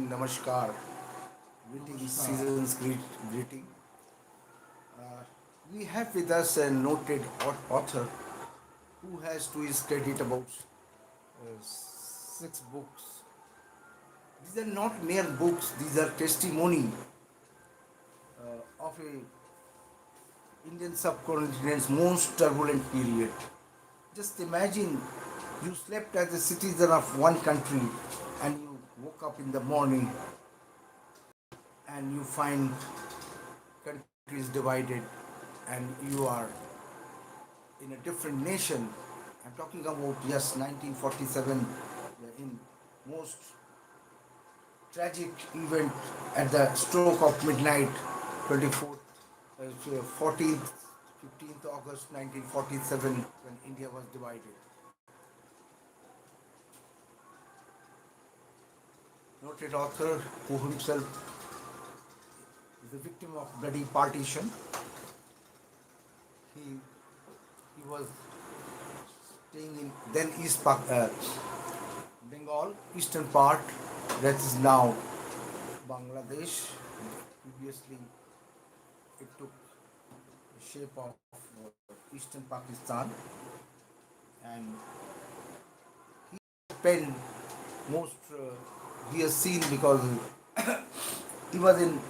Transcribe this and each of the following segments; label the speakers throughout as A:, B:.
A: evening, namaskar, greetings, seasons, greeting. We have with us a noted author who has to his credit about 6 books. These are not mere books; these are testimony of a Indian subcontinent's most turbulent period. Just imagine you slept as a citizen of one country and you woke up in the morning and you find country is divided and you are in a different nation. I'm talking about, yes, 1947, in most tragic event at the stroke of midnight, 24th, 14th, 15th August 1947, when India was divided. Noted author who himself is a victim of bloody partition. He was staying in then Bengal, eastern part, that is now Bangladesh. Previously, it took the shape of eastern Pakistan, and he spent most he has seen because he was an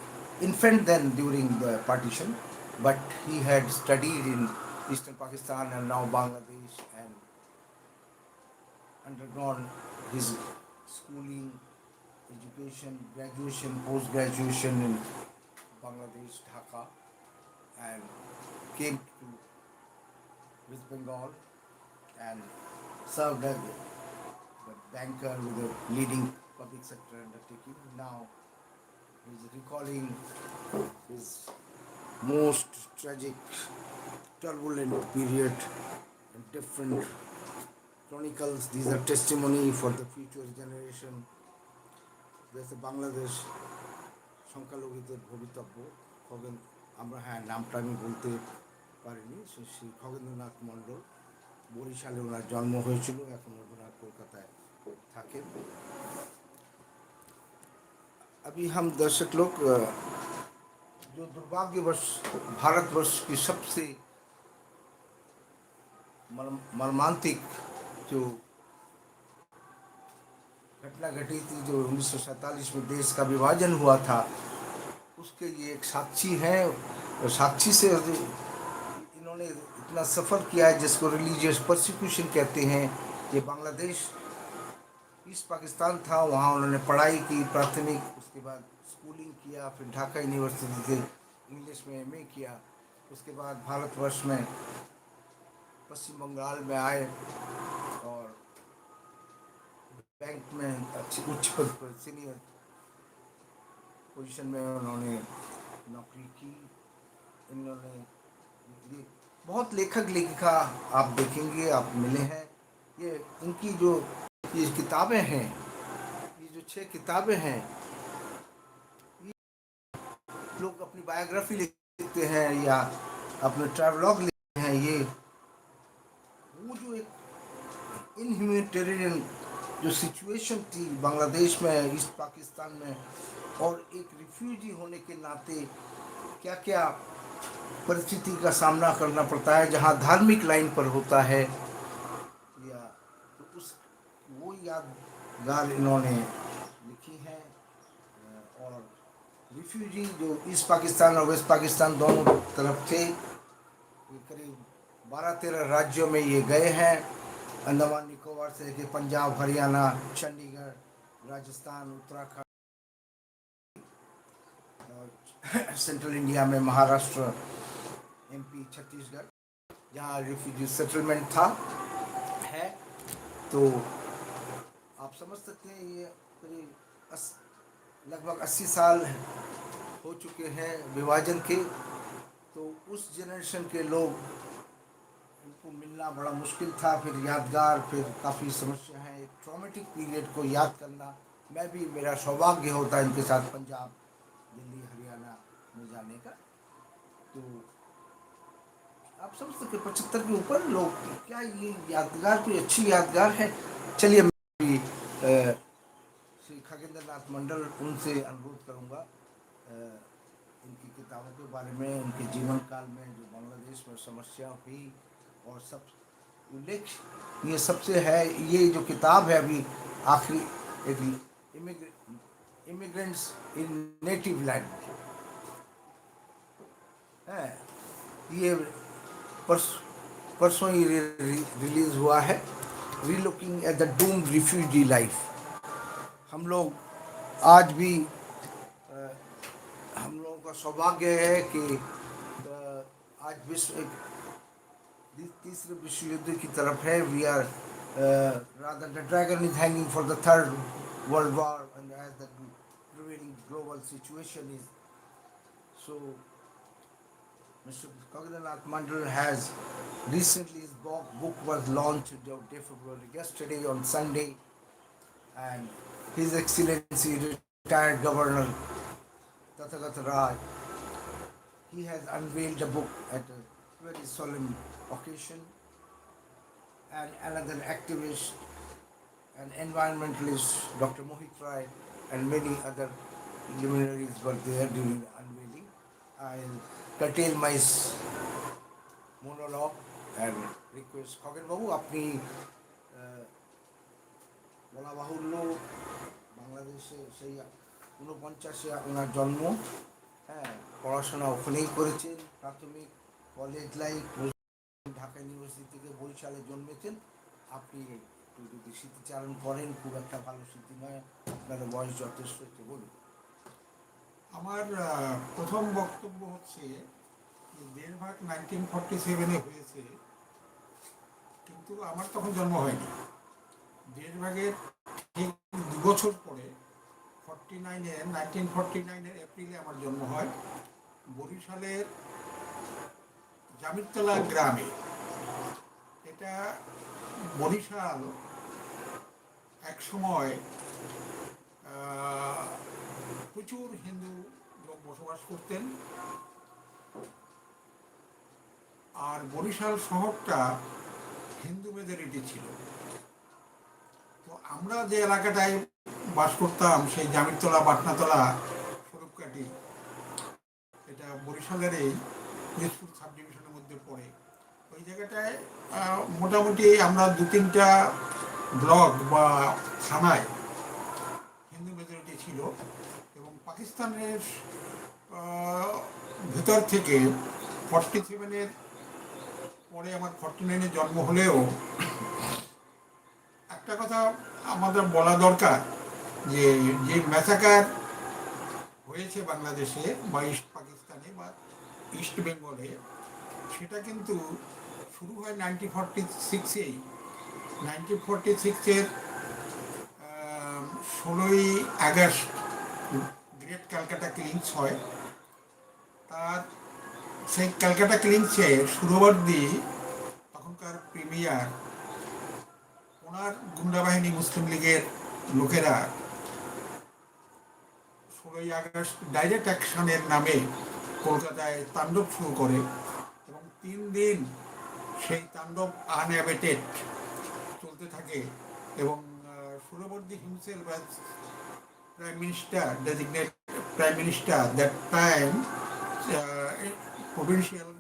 A: infant then during the partition, but he had studied in eastern Pakistan and now Bangladesh and undergone his schooling, education, graduation, post-graduation in Bangladesh, Dhaka, and came to West Bengal and served as a banker with a leading public sector undertaking. Now he is recalling his most tragic, turbulent period and different chronicles. These are testimony for the future generation. There's a Bangladesh সংখ্যালঘুদের ভবিতব্য আমরা নামটা আমি বলতে পারিনি, শ্রী খগেন্দ্রনাথ মণ্ডল, বরিশালে ওনার জন্ম হয়েছিল, এখন ওনার কলকাতায় থাকেন। अभी हम दर्शक लोग जो दुर्भाग्यवश भारतवर्ष की सबसे मर्मांतिक जो घटना घटी थी, जो 1947 में देश का विभाजन हुआ था, उसके ये एक साक्षी हैं। और साक्षी से इन्होंने इतना सफ़र किया है जिसको रिलीजियस परसिक्यूशन कहते हैं। ये बांग्लादेश ईस्ट पाकिस्तान था, वहाँ उन्होंने पढ़ाई की प्राथमिक, उसके बाद स्कूलिंग किया, फिर ढाका यूनिवर्सिटी से इंग्लिश में एमए किया, उसके बाद भारतवर्ष में पश्चिम बंगाल में आए और बैंक में अच्छी उच्च पद पर सीनियर पोजीशन में उन्होंने नौकरी की। इन्होंने बहुत लेखक लेखिका आप देखेंगे, आप मिले हैं। ये इनकी जो ये किताबें हैं, ये जो 6 किताबें हैं, ये लोग अपनी बायोग्राफी लिखते हैं या अपने ट्रैवलॉग लिखते हैं। ये वो जो एक इनह्यूमैनिटेरियन जो सिचुएशन थी बांग्लादेश में, ईस्ट पाकिस्तान में, और एक रिफ्यूजी होने के नाते क्या क्या परिस्थिति का सामना करना पड़ता है जहाँ धार्मिक लाइन पर होता है, या तो उस वो यादगार इन्होंने लिखी है। और रिफ्यूजी जो ईस्ट पाकिस्तान और वेस्ट पाकिस्तान दोनों तरफ थे, ये करीब 12-13 राज्यों में ये गए हैं। अंडमान निकोबार से लेकर पंजाब, हरियाणा, चंडीगढ़, राजस्थान, उत्तराखंड, और सेंट्रल इंडिया में महाराष्ट्र, एमपी, छत्तीसगढ़, जहाँ रिफ्यूजी सेटलमेंट था है। तो आप समझ सकते हैं ये करीब लगभग 80 साल हो चुके हैं विभाजन के। तो उस जनरेशन के लोग, इनको मिलना बड़ा मुश्किल था, फिर यादगार, फिर काफ़ी समस्या है। एक ट्रॉमेटिक पीरियड को याद करना, मैं भी, मेरा सौभाग्य होता है इनके साथ पंजाब, दिल्ली, हरियाणा में जाने का। तो आप समझ सकते 75 के ऊपर लोग, क्या ये यादगार कोई अच्छी यादगार है। चलिए, श्री खगेंद्रनाथ मंडल, उनसे अनुरोध करूँगा इनकी किताबों के बारे में, उनके जीवन काल में जो बांग्लादेश में समस्या हुई और सब उल्लेख ये सबसे है। ये जो किताब है अभी आखिरी, एक इमिग्रेंट्स इन नेटिव लैंड है, ये परसों ही रिलीज हुआ है। Relooking at the doomed refugee life. हम लोग आज भी हम लोगों का सौभाग्य है कि आज विश्व तीसरे विश्व युद्ध की तरफ है। We are rather the dragon is hanging for the third world war, and as the prevailing global situation is so, Mr. Kagendrananath Mandal has recently, his book was launched day February, yesterday on Sunday, and His Excellency retired Governor Tathagata Rai, he has unveiled the book at a very solemn occasion, and another activist and environmentalist, Dr. Mohit Rai, and many other luminaries were there during the unveiling. I'll curtail my monologue and request Khagen বাবু, আপনি বলা বাহুল্য বাংলাদেশে সেই 49-এ ওনার জন্ম, হ্যাঁ, পড়াশোনা ওখানেই করেছেন, প্রাথমিক কলেজ লাইফ ঢাকা ইউনিভার্সিটি থেকে বরিশালে জন্মেছেন। আপনি একটু যদি স্মৃতিচারণ করেন, খুব একটা ভালো স্মৃতি নয়, আপনার বয়স যথেষ্ট, হচ্ছে বলুন।
B: আমার প্রথম বক্তব্য হচ্ছে দেশভাগ 1947-এ হয়েছে, কিন্তু আমার তখন জন্ম হয়নি। দেশভাগের ঠিক 2 বছর পরে 1949-এর এপ্রিলে আমার জন্ম হয় বরিশালের জামিরতলা গ্রামে। এটা বরিশাল এক সময় প্রচুর হিন্দু লোক বসবাস করতেন, আর বরিশাল শহরটা হিন্দু মেজরিটি ছিল। তো আমরা যে এলাকাটায় বাস করতাম, সেই জামিরতলা, বাটনাতলা, স্বরূপকাঠি, এটা বরিশালের এই পুলিশপুর সাব ডিভিশনের মধ্যে পড়ে। ওই জায়গাটায় মোটামুটি আমরা 2-3টা ব্লক বা থানায় হিন্দু মেজরিটি ছিল, এবং পাকিস্তানের ভেতর থেকে 47-এর পরে আমার 49-এ জন্ম হলেও একটা কথা আমাদের বলা দরকার, যে ম্যাসাকার হয়েছে বাংলাদেশে বা ইস্ট পাকিস্তানে বা ইস্ট বেঙ্গলে, সেটা কিন্তু শুরু হয় 1946-এই। 1946-এর 16ই আগস্ট গ্রেট ক্যালকাটা ক্লিনস হয়। তার সেই ক্যালকাটা ক্লিনসে সুরবর্দী, তখনকার প্রিমিয়ার, ওনার গুন্ডাবাহিনী মুসলিম লীগের লোকেরা 16ই আগস্ট ডাইরেক্ট অ্যাকশনের নামে কলকাতায় তাণ্ডব শুরু করে, এবং 3 দিন সেই তাণ্ডব আনঅ্যাবেটেড চলতে থাকে। এবং Suhrawardy himself was prime minister, designate prime minister that time, provincial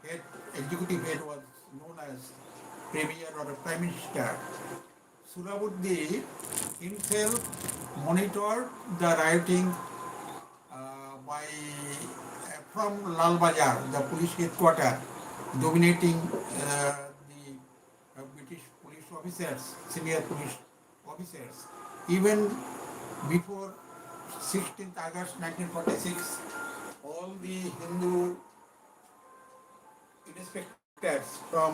B: head, executive head was known as premier or a prime minister. Surabuddin himself monitored the rioting by from Lal Bazar, the police headquarter, dominating the British police officers, senior police officers. Even before 16th August 1946, all the Hindu inspectors from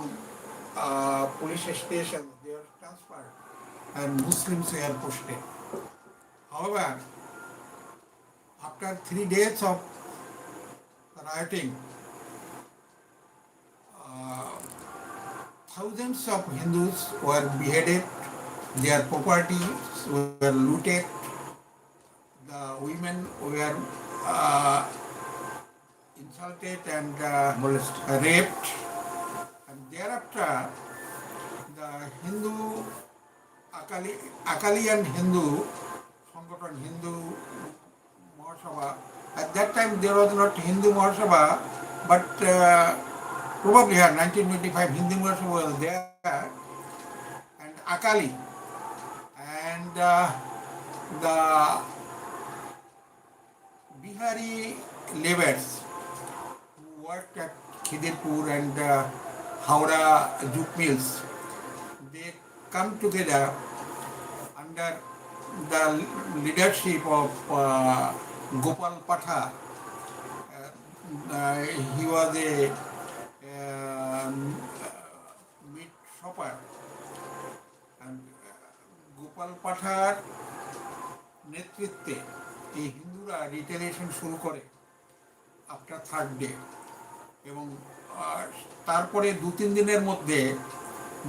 B: police stations, they were transferred, and Muslims were posted. However, after 3 days of rioting, thousands of Hindus were beheaded, their properties were looted, the women were insulted and raped, and thereafter the Hindu Akalian Hindu on Hindu Mahasabha. At that time there was not Hindu Mahasabha, but probably 1925 Hindu Mahasabha was there, and Akali, and the Bihari laborers who worked at Khidirpur and Howrah jute mills, they come together under the leadership of Gopal Patha. He was a meat shopper, and Gopal পাঠার নেতৃত্বে এই হিন্দুরা retaliation শুরু করে after third day, এবং তারপরে 2-3 দিনের মধ্যে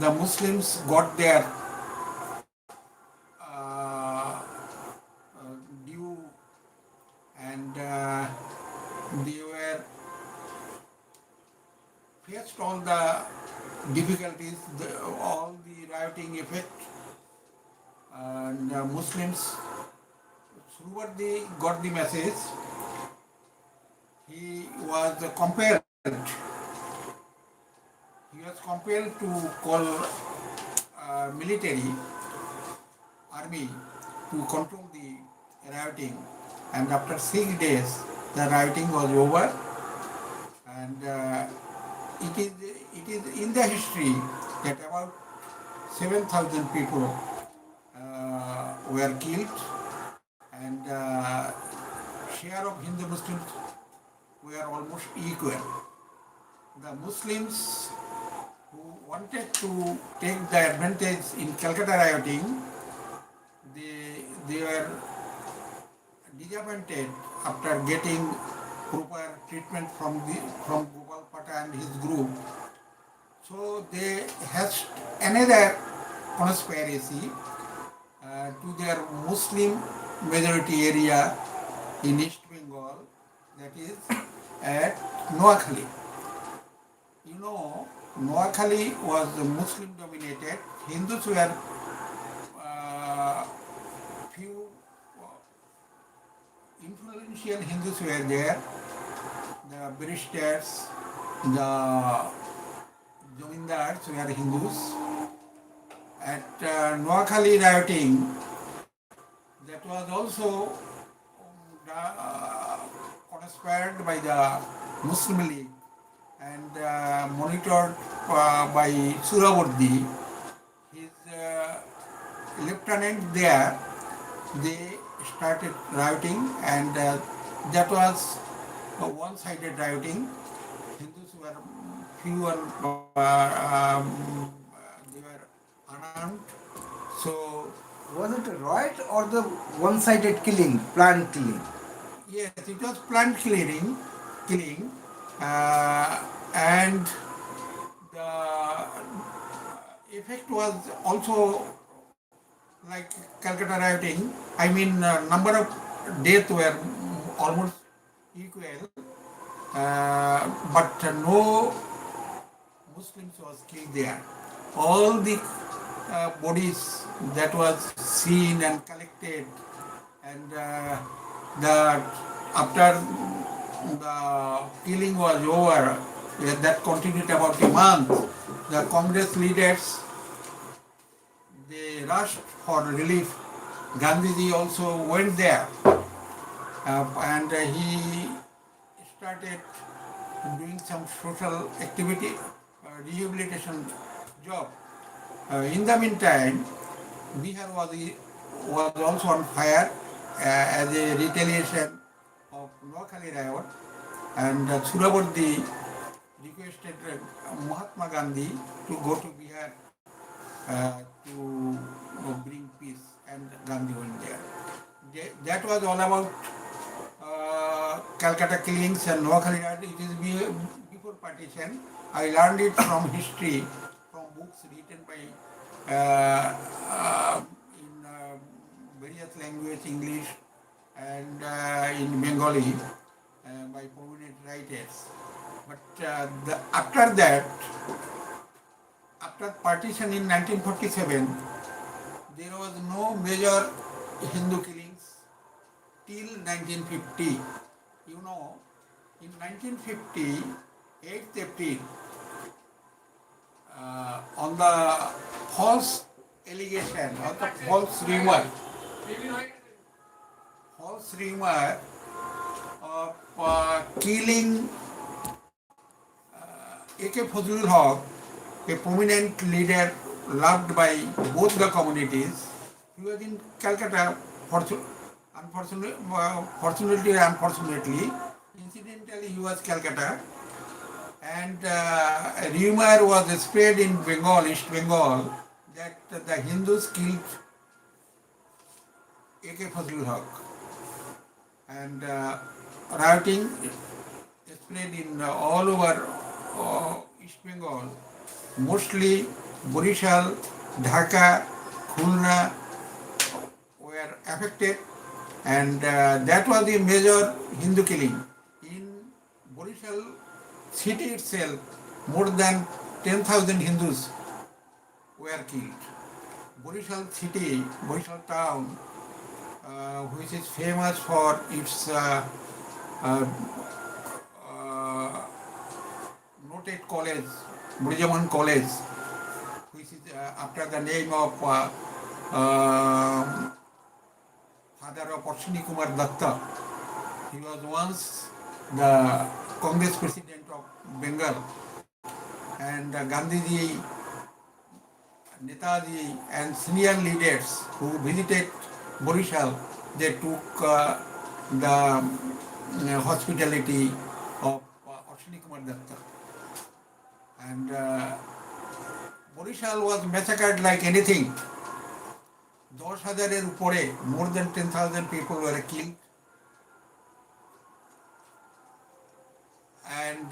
B: the Muslims got their due, and they were faced all the difficulties, all the rioting effect, and Muslims Surwardi got the message. He was compelled to call military army to control the rioting, and after 6 days the rioting was over, and it is in the history that about 7,000 people were killed, and share of Hindu Muslims were almost equal. The Muslims who wanted to take the advantage in Calcutta rioting, they were disappointed after getting proper treatment from Gopal Patha and his group. So they hatched another conspiracy to their Muslim majority area in East Bengal, that is at Noakhali. You know, Noakhali was Muslim dominated. Hindus were few influential Hindus were there, the barristers, the Zamindars were Hindus. At Noakhali rioting, that was also conspired by the Muslim League and monitored by Surawardi. His lieutenant there, they started rioting, and that was a one-sided rioting. Hindus were few and they were unarmed. So
A: was it a riot or the one-sided killing, planned killing?
B: yes, it was planned killing, and the effect was also like Calcutta rioting. I mean, number of deaths were almost equal, but no Muslims was killed there. All the bodies that was seen and collected, and after the killing was over, that continued about a month. The Congress leaders, they rushed for relief. Gandhiji also went there, and he started doing some social activity, rehabilitation job. In the meantime, Bihar was also on fire as a retaliation of Noakhali riot, and Surawardi requested Mahatma Gandhi to go to Bihar to bring peace, and Gandhi went there. That was all about Calcutta killings and Noakhali riot. It is before partition. I learned it from history, from books written by in various languages, English and in Bengali, by prominent writers. But after that, after partition in 1947, there was no major Hindu killings till 1950. You know, in 1950, 8th April, on the false allegation or the false rumor of killing A.K. Fazlul Haq, a prominent leader loved by both the communities. He was in Calcutta, fortunately or unfortunately. Incidentally, he was Calcutta. And a rumor was spread in Bengal, East Bengal, that the Hindus killed A.K. Fazlul Haq. And rioting spread in all over East Bengal, mostly Borishal, Dhaka, Khulna were affected, and that was the major Hindu killing. In Borishal city itself, more than 10,000 Hindus were killed. Borishal city, Borishal town, which is famous for its noted college, Burjaman College, which is after the name of father of Ashwini Kumar Datta. He was once the Congress president of Bengal, and Gandhiji, Netaji, and senior leaders who visited Borishal, they took the hospitality of Ashwini Kumar Datta. And Borishal was massacred like anything. 10,000 upore, more than 10,000 people were killed. And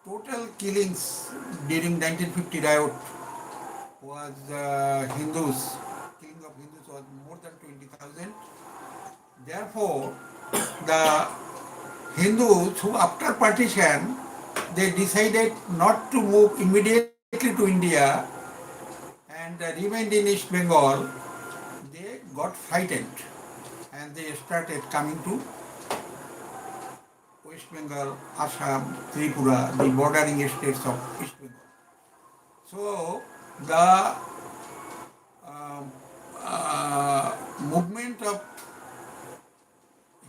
B: total killings during 1950 riot was Hindus. Killing of Hindus was more than 20,000. Therefore, the Hindus who after partition, they decided not to move immediately to India and remained in East Bengal. They got frightened and they started coming to West Bengal, Assam, Tripura, the bordering states of East Bengal. So the movement of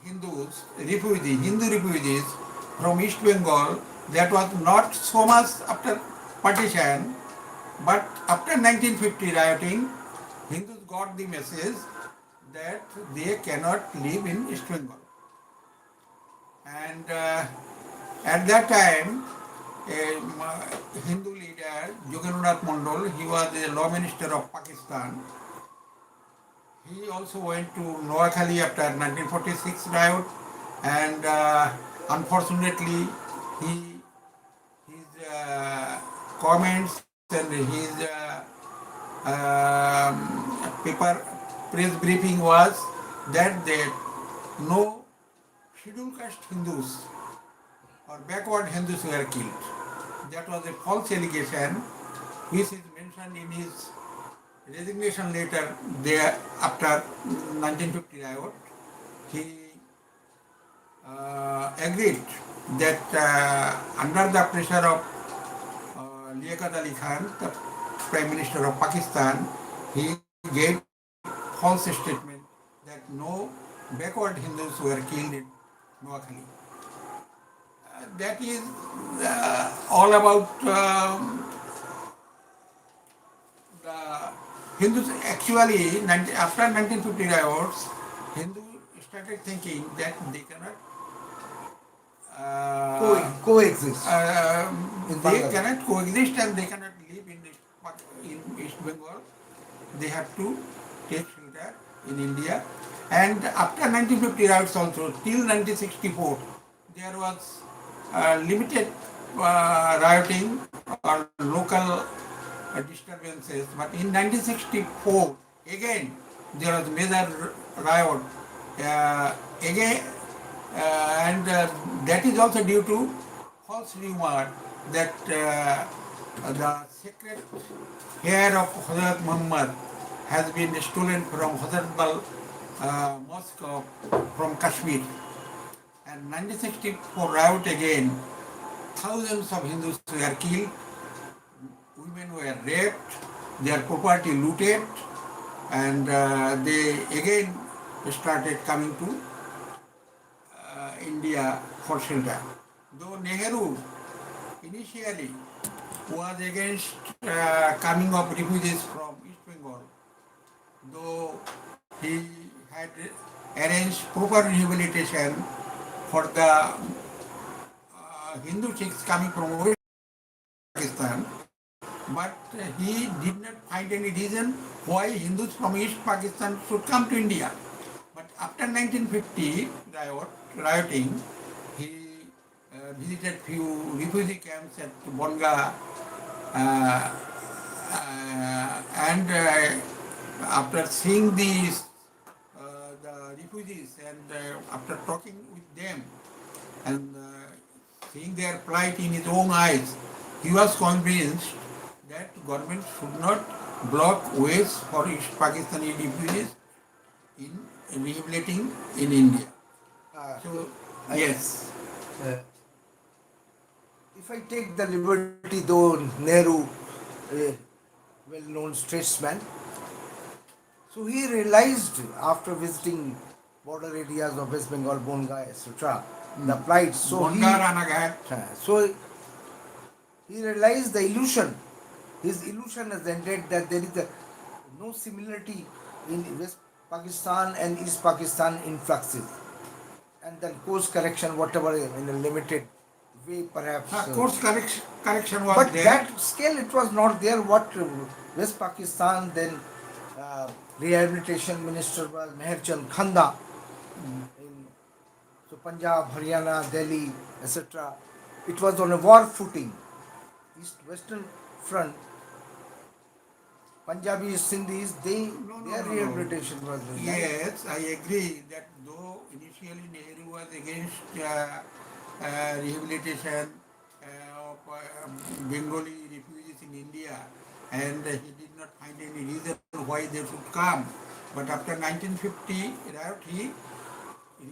B: Hindus, Hindu refugees from East Bengal, that was not so much after partition, but after 1950 rioting, Hindus got the message that they cannot live in East Bengal. And at that time, a Hindu leader, Jogendranath Mondal, he was the law minister of Pakistan. He also went to Noakhali after 1946 riot, and unfortunately, his comments and his press briefing was that no scheduled caste Hindus or backward Hindus were killed. That was a false allegation, which is mentioned in his resignation letter there after 1950 riot. He agreed that under the pressure of Liaquat Ali Khan, the Prime Minister of Pakistan, he gave false statement that no backward Hindus were killed in Noakhali. That is all about the Hindus. Actually, after 1950 riots, Hindus started thinking that they cannot
A: coexist.
B: They cannot coexist and they cannot live in East Bengal. They have to take shelter in India. And after 1950 riots also, till 1964, there was limited rioting or local disturbances. But in 1964, again, there was major riot. Again, and that is also due to false rumor that the sacred hair of Hazrat Muhammad has been stolen from Hazrat Bal mosque from Kashmir. And 1964 riot again, thousands of Hindus were killed, women were raped, their property looted, and they again started coming to India for shelter. Though Nehru initially was against coming of refugees from East Bengal, though he had arranged proper rehabilitation for the Hindu Sikhs coming from West Pakistan, but he did not find any reason why Hindus from East Pakistan should come to India. But after 1950 rioting, he visited few refugee camps at Bonga, and after seeing these the refugees and after talking with them and seeing their plight in his own eyes, he was convinced that government should not block ways for East Pakistani refugees in rehabilitating in India. So, yes.
A: If I take the liberty, though Nehru, a well-known statesman, so he realized after visiting border areas of West Bengal, Bonga, etc., the plight. So he realized the illusion. His illusion has ended that there is no similarity in West Pakistan and East Pakistan influxes, and then course correction, whatever in a limited way, perhaps.
B: Course correction was
A: But
B: there.
A: that scale it was not there. What West Pakistan then rehabilitation minister was Meherchand Khanda. So Punjab, Haryana, Delhi, etc. It was on a war footing. East-Western front, Punjabis, Sindhis, their rehabilitation was done.
B: Yes, I agree that though initially Nehru was against rehabilitation of Bengali refugees in India, and he did not find any reason why they should come. But after 1950 riot, he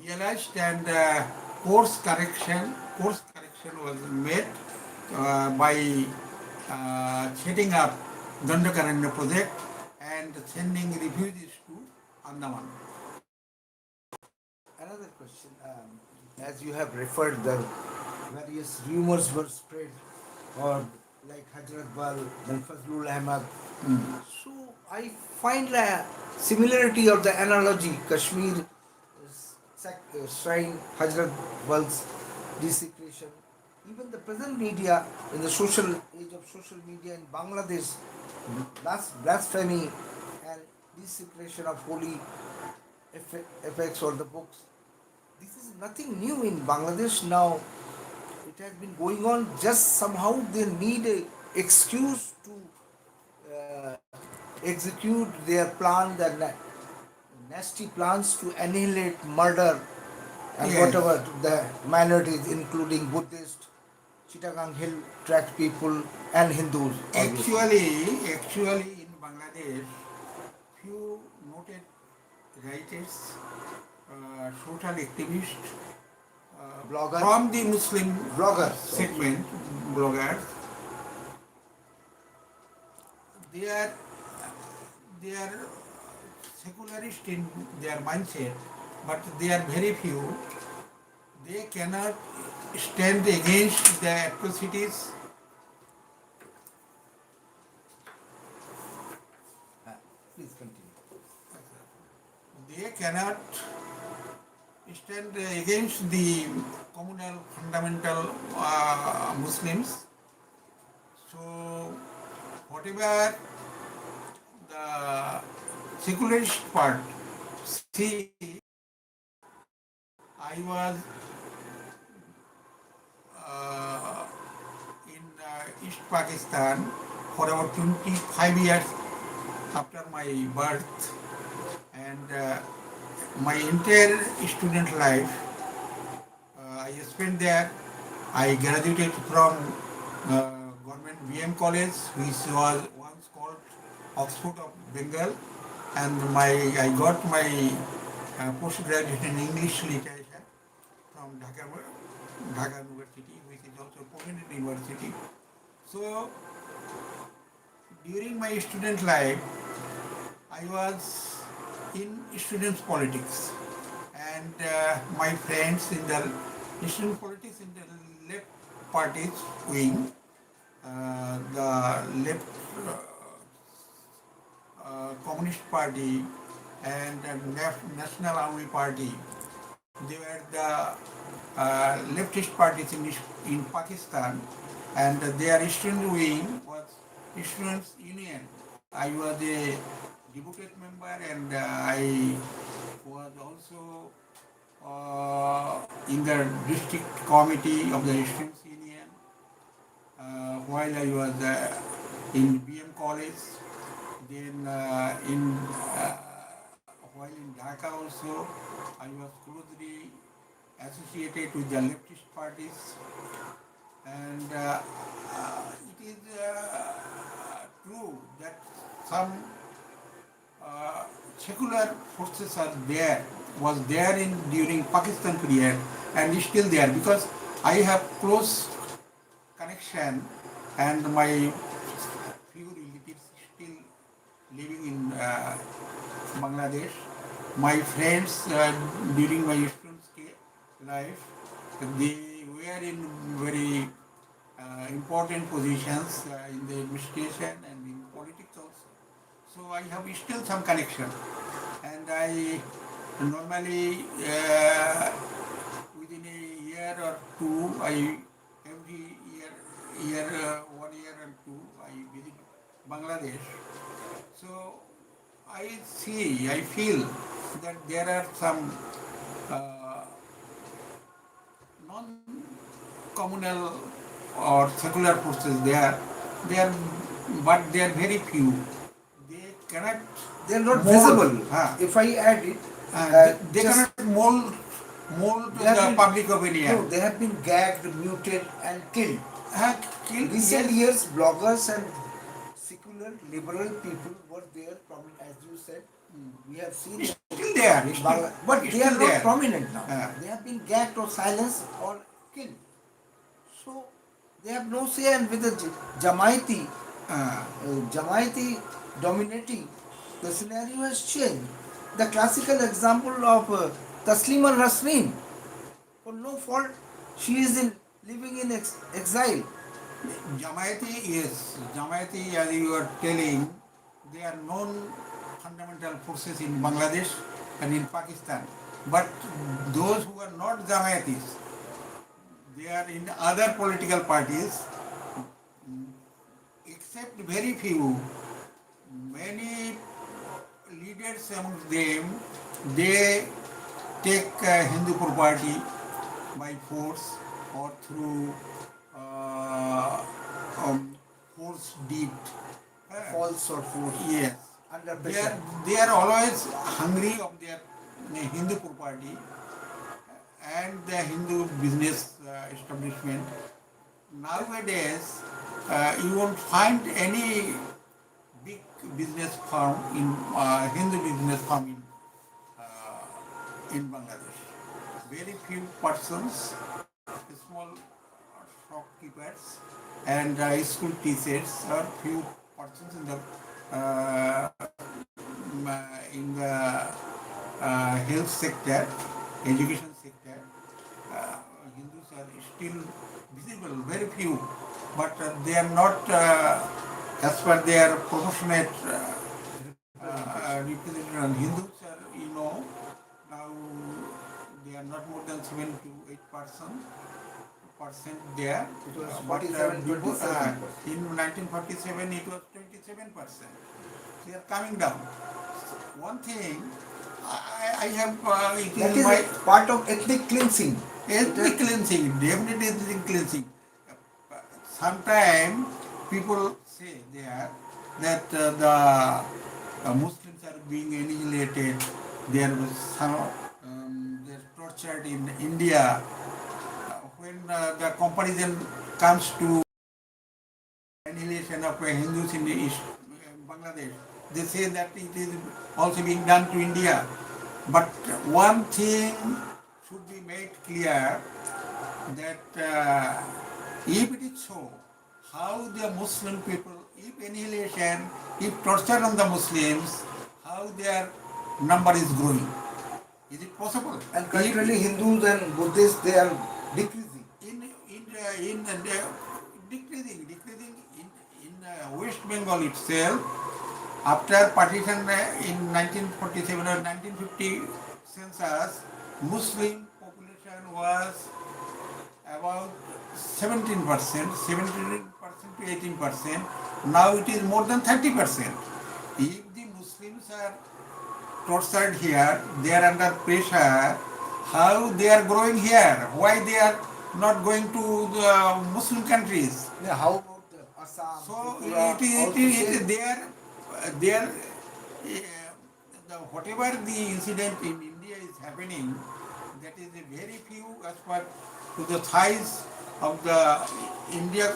B: realized and course correction was made by setting up Dandakaranya project and sending refugees to Andaman.
A: Another question, as you have referred, the various rumors were spread, or like Hazrat Bal, then Fazlul Ahmad. So I find a similarity of the analogy, Kashmir shrine, Hazrat Bal's desecration. Even the present media, in the social age of social media in Bangladesh, blasphemy and desecration of holy effects or the books. This is nothing new in Bangladesh now. It has been going on. Just somehow they need an excuse to execute their plan, their nasty plans to annihilate, murder, and
B: Yes.
A: whatever the minorities, including Buddhist, Chittagong Hill tract people, and Hindus. obviously.
B: Actually, in Bangladesh, few noted writers, social activists,
A: Bloggers.
B: from the Muslim
A: Bloggers.
B: segment, bloggers, they are secularist in their mindset, but they are very few. They cannot stand against the atrocities.
A: Please continue.
B: They cannot stand against the communal fundamental Muslims. So whatever the secularist part, see, I was in East Pakistan for about 25 years after my birth, and my entire student life I spent there. I graduated from government BM college, which was once called Oxford of Bengal, and I got my postgraduate in English literature from Dhaka University, which is also a prominent university. So during my student life, I was in students' politics, and my friends in the student politics in the left parties wing, the left Communist Party and National Army Party. They were the leftist parties in Pakistan, and their student wing was Students Union. I was a deputed member, and I was also in the district committee of the Students Union while I was in BM College. Then while in Dhaka also, I was closely associated with the leftist parties, and it is true that some secular forces was there during Pakistan period, and is still there, because I have close connection, and my few relatives still living in Bangladesh. My friends during my student life, they were in very important positions in the administration and in politics also. So I have still some connection, and I normally within a year or two, every year 1 year and two, I visit Bangladesh. So I feel that there are some non-communal or secular forces there. But they are very few. They cannot.
A: They are not
B: mold,
A: visible. If I add it,
B: they cannot mold the public opinion.
A: No, they have been gagged, muted, and killed.
B: Killed.
A: Recent years, bloggers and secular liberal people were there, as you said. We have seen
B: it's still there,
A: in Bangladesh, but they are not prominent now. They have been gagged or silenced or killed. So they have no say, and with the Jamaati dominating, the scenario has changed. The classical example of Taslima Nasreen, for no fault, she is living in exile.
B: Jamaati, as you are telling, they are known fundamental forces in Bangladesh and in Pakistan. But those who are not Jamaatis, they are in other political parties, except very few. Many leaders among them, they take Hindu property by force or through force deed.
A: False or force.
B: Yes.
A: Under pressure.
B: They are always hungry of their Hindu property and the Hindu business establishment. Nowadays, you won't find any big business firm Hindu business firm in Bangladesh. Very few persons, small shopkeepers and school teachers, are few persons in the health sector, education sector. Hindus are still visible, very few, but they are not as per their proportionate representation. Hindus are, now they are not more than 7 to 8% there.
A: It was 47,
B: in 1947 it was 27%. They are coming down. One thing I have
A: that is part of ethnic cleansing.
B: Ethnic cleansing, definitely ethnic cleansing. Sometimes people say there that the Muslims are being annihilated. They're tortured in India. When the comparison comes to annihilation of Hindus in Bangladesh, they say that it is also being done to India. But one thing should be made clear that if it is so, how the Muslim people, if annihilation, if torture on the Muslims, how their number is growing? Is it possible?
A: And culturally, Hindus and Buddhists, they are decreasing.
B: In decreasing in West Bengal itself, after partition in 1947 or 1950 census, Muslim population was about 17%, 17% to 18%. Now it is more than 30%. If the Muslims are tortured here, they are under pressure, how they are growing here? Why they are not going to the Muslim countries?
A: Yeah, how about Assam?
B: So
A: Tripura, also same?
B: they are whatever the incident in India is happening, that is a very few as per to the size of the India,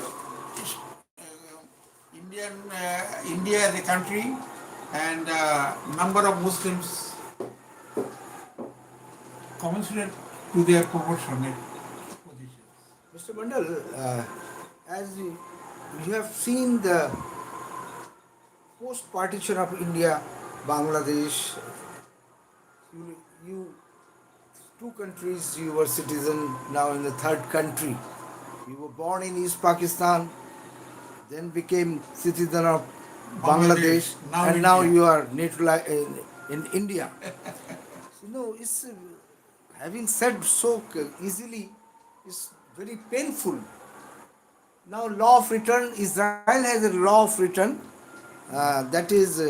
B: India as a country, and number of Muslims commensurate to their proportionate positions.
A: Mr. Mondal, as you have seen the post-partition of India, Bangladesh, you two countries you were citizen, now in the third country. You were born in East Pakistan, then became citizen of Bangladesh,
B: Now
A: and now
B: India.
A: you are naturalized in India. It's having said so easily, it's very painful. Now, law of return, Israel has a law of return. That is,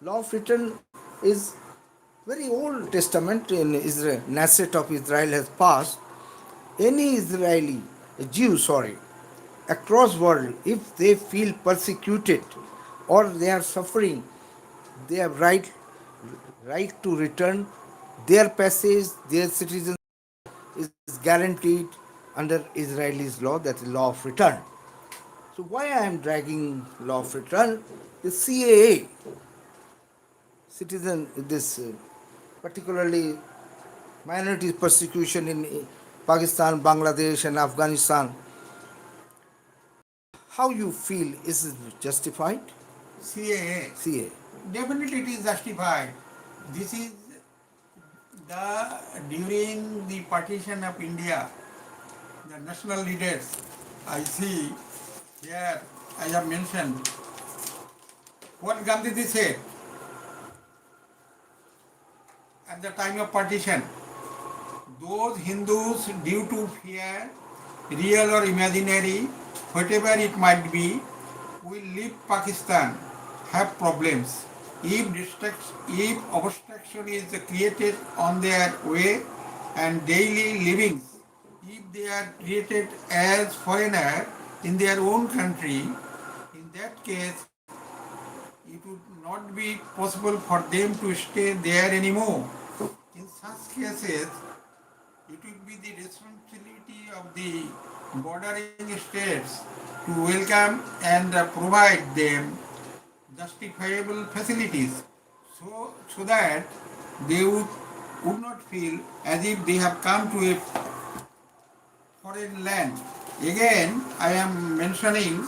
A: law of return is very old testament in Israel. Nath of Israel has passed. Any Israeli, a Jew, sorry, across world, if they feel persecuted or they are suffering, they have right to return. Their passage, their citizenship is guaranteed under Israeli's law, that is law of return. So why I am dragging law of return? The CAA, citizen, this particularly minority persecution in Pakistan, Bangladesh, and Afghanistan. How you feel, is it justified?
B: CAA.
A: CA.
B: Definitely it is justified. This is during the partition of India, the national leaders, I see here, I have mentioned what Gandhiji said at the time of partition. Those Hindus, due to fear, real or imaginary, whatever it might be, will leave Pakistan, have problems. If obstruction is created on their way and daily livings, if they are treated as foreigner in their own country, in that case, it would not be possible for them to stay there anymore. In such cases, it will be the responsibility of the bordering states to welcome and provide them justifiable facilities so that they would not feel as if they have come to a foreign land. Again, I am mentioning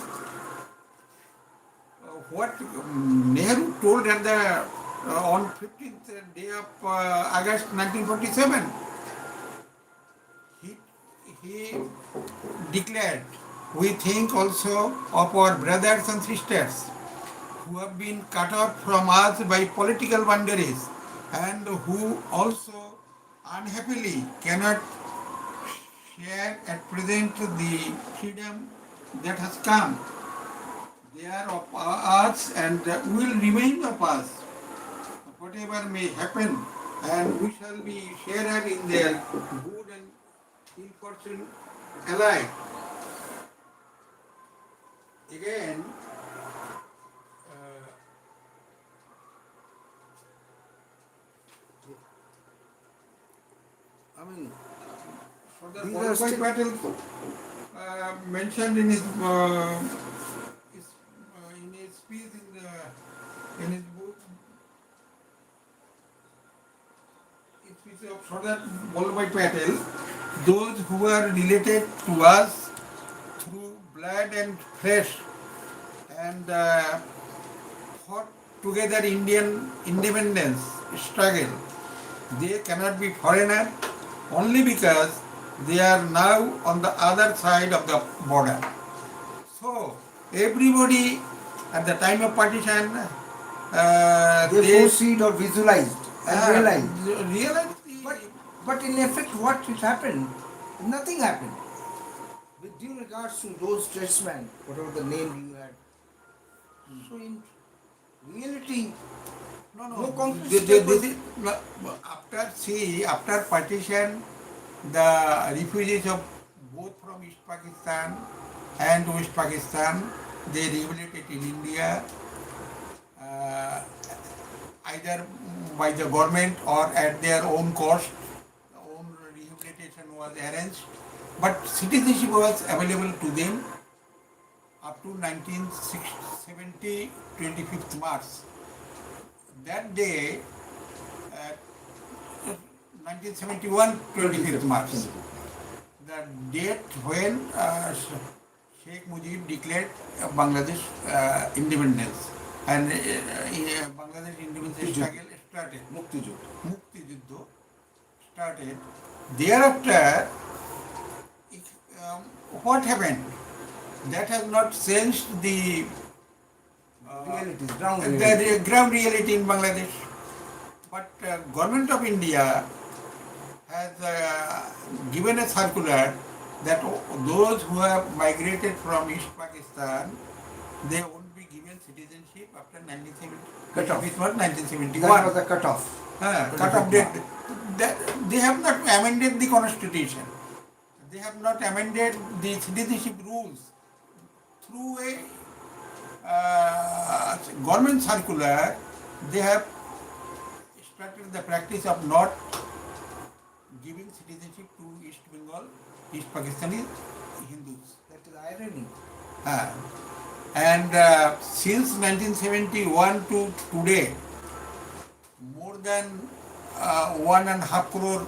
B: what Nehru told at the on 15th day of August 1947. He declared, we think also of our brothers and sisters who have been cut off from us by political boundaries and who also unhappily cannot share at present the freedom that has come. They are of us and will remain of us, whatever may happen, and we shall be sharer in their good and ill fortune alike. Again,
A: I mean,
B: Sardar
A: these are
B: Vallabhbhai
A: still
B: Patel mentioned in his speech in his book speech of Sardar Vallabhbhai Patel, those who are related to us through blood and flesh and fought together Indian independence struggle, they cannot be foreigner only because they are now on the other side of the border. So everybody at the time of partition,
A: They foreseed or visualized and realized.
B: realized
A: But in effect, what it happened? Nothing happened. With due regards to those statesmen, whatever the name you had. So in reality, no concrete step was-
B: after partition, the refugees of both from East Pakistan and West Pakistan, they rehabilitated in India, either by the government or at their own cost. Own rehabilitation was arranged, but citizenship was available to them up to 1970, 25th March. That day, 1971, 25th March, the date when Sheikh Mujib declared Bangladesh independence, and Bangladesh independence struggle started. Mukti Juddho started. Thereafter, what happened? That has not changed the
A: realities, ground
B: the
A: reality.
B: ground reality in Bangladesh. But government of India has given a circular that those who have migrated from East Pakistan, they won't be given citizenship after 1971.
A: That was the cutoff.
B: Cut-off date. They have not amended the constitution. They have not amended the citizenship rules. Through a government circular, they have started the practice of not giving citizenship to East Bengal, East Pakistani Hindus.
A: That is irony.
B: And since 1971 to today, more than 1.5 crore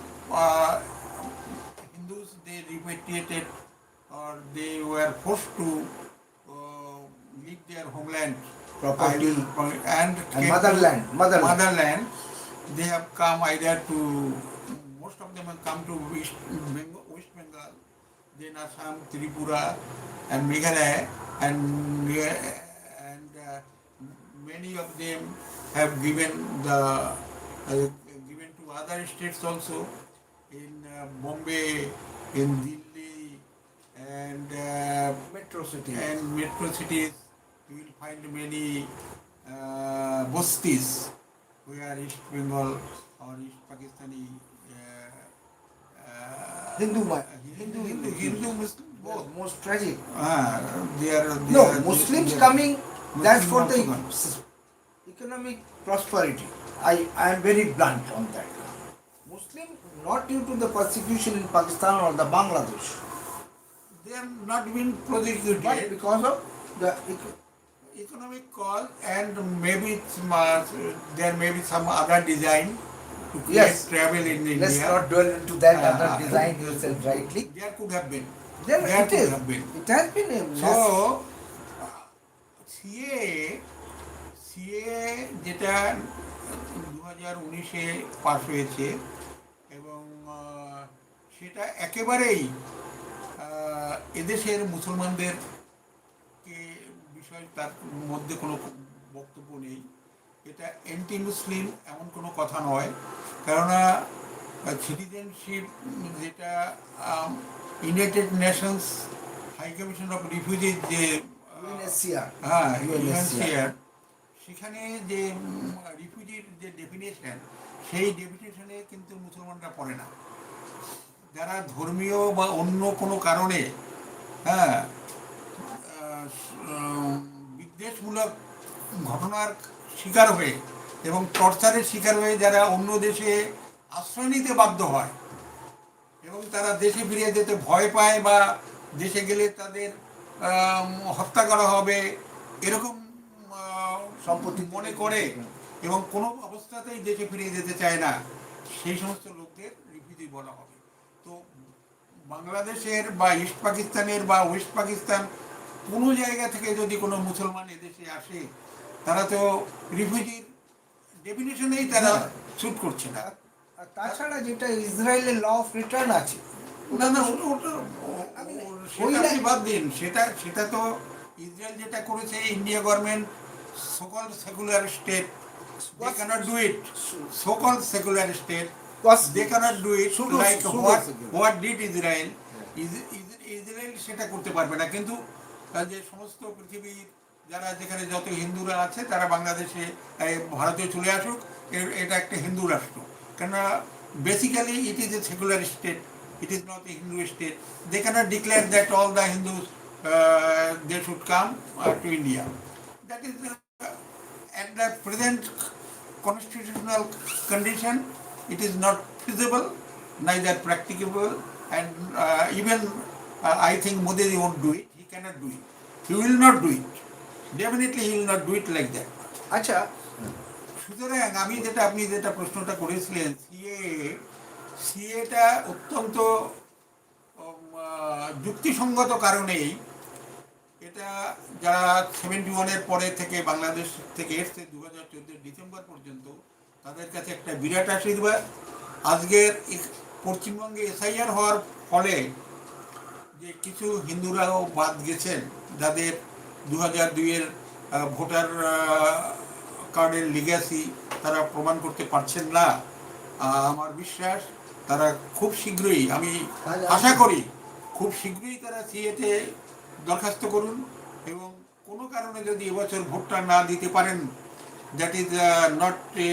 B: Hindus, they repatriated or they were forced to leave their homeland,
A: Property
B: and motherland. They have come either to, most of them have come to West Bengal, then Assam, Tripura, and Meghalaya, and many of them have given to other states also, in Bombay, in Delhi, and
A: metro cities.
B: You will find many bastis where East Bengal or East Pakistani
A: Hindu
B: Muslim, both.
A: Most tragic.
B: No,
A: Muslims coming, that's for the economic prosperity. I am very blunt on that. Muslim, not due to the persecution in Pakistan or the Bangladesh,
B: They have not been prosecuted,
A: but because of the
B: economic cause, and maybe there may be some other design to create travel in India.
A: Let's not dwell into that other design you said rightly.
B: There could have been.
A: There
B: There
A: it
B: could
A: is.
B: have been.
A: It has been a
B: So, CA যেটা 2019-এ pass হয়েছে, এবং সেটা একেবারেই এদেশের মুসলমানদের বিষয়, তার মধ্যে কোনো বক্তব্য নেই। এটা অ্যান্টি মুসলিম এমন কোনো কথা নয়, কেননা সিটিজেনশিপ যেটা United Nations High Commission of Refugees, যে UNHCR, সেখানে যে রিফিউজির যে ডেফিনেশন, সেই ডেফিনেশনে কিন্তু মুসলমানরা পড়ে না। যারা ধর্মীয় বা অন্য কোনো কারণে বিদ্বেষমূলক ঘটনার শিকার হয়ে এবং টর্চারের শিকার হয়ে যারা অন্য দেশে আশ্রয় নিতে বাধ্য হয় এবং তারা দেশে ফিরে যেতে ভয় পায় বা দেশে গেলে তাদের হত্যা করা হবে এরকম
A: সম্পত্তি
B: মনে করে এবং কোনো অবস্থাতেই দেশে ফিরে যেতে চায় না, সেই সমস্ত লোকদের রিফিউজি বলা হবে। তো বাংলাদেশের বা ইস্ট পাকিস্তানের বা ওয়েস্ট পাকিস্তান কোনো জায়গা থেকে যদি কোনো মুসলমান এদেশে আসে, তারা তো রিফিউজির ডেফিনেশনেই তারা শুট করছে না।
A: আর তাছাড়া যেটা ইসরায়েলের ল অফ রিটার্ন আছে,
B: না না, সেটা আপনি বাদ দিন। সেটা তো ইসরায়েল যেটা করেছে, ইন্ডিয়া গভর্নমেন্ট সকল secular state they cannot do it. So-called secular state, they cannot do it like what did Israel. Israel সেটা করতে পারবে না। কিন্তু যে সমস্ত পৃথিবীর যারা যেখানে যত হিন্দুরা আছে তারা বাংলাদেশে ভারতে চলে আসুক, এটা একটা হিন্দু রাষ্ট্র। কেননা basically it is a secular state, it is not a Hindu state. They cannot declare that all the Hindus they should come to India. That is at the present constitutional condition, it is not feasible, neither practicable, and even I think Modi won't do it. He cannot do it. He will not do it. Definitely, he will not do it like that.
A: আচ্ছা,
B: সুতরাং আমি আপনি যেটা প্রশ্নটা করেছিলেন, সিএটা অত্যন্ত যুক্তিসঙ্গত কারণেই এটা যারা 71-এর পরে থেকে বাংলাদেশ থেকে এসছে 2014 ডিসেম্বর পর্যন্ত, তাদের কাছে একটা বিরাট আশীর্বাদ। আজকের পশ্চিমবঙ্গে এসআইআর হওয়ার ফলে যে কিছু হিন্দুরাও বাদ গেছেন, যাদের 2002-এর ভোটার কার্ডের লিগ্যাসি তারা প্রমাণ করতে পারছেন না, আমার বিশ্বাস তারা খুব শীঘ্রই, আমি আশা করি খুব শীঘ্রই তারা সিএতে দরখাস্ত করুন। এবং কোনো কারণে যদি এবছর ভোটটা না দিতে পারেন, that is not a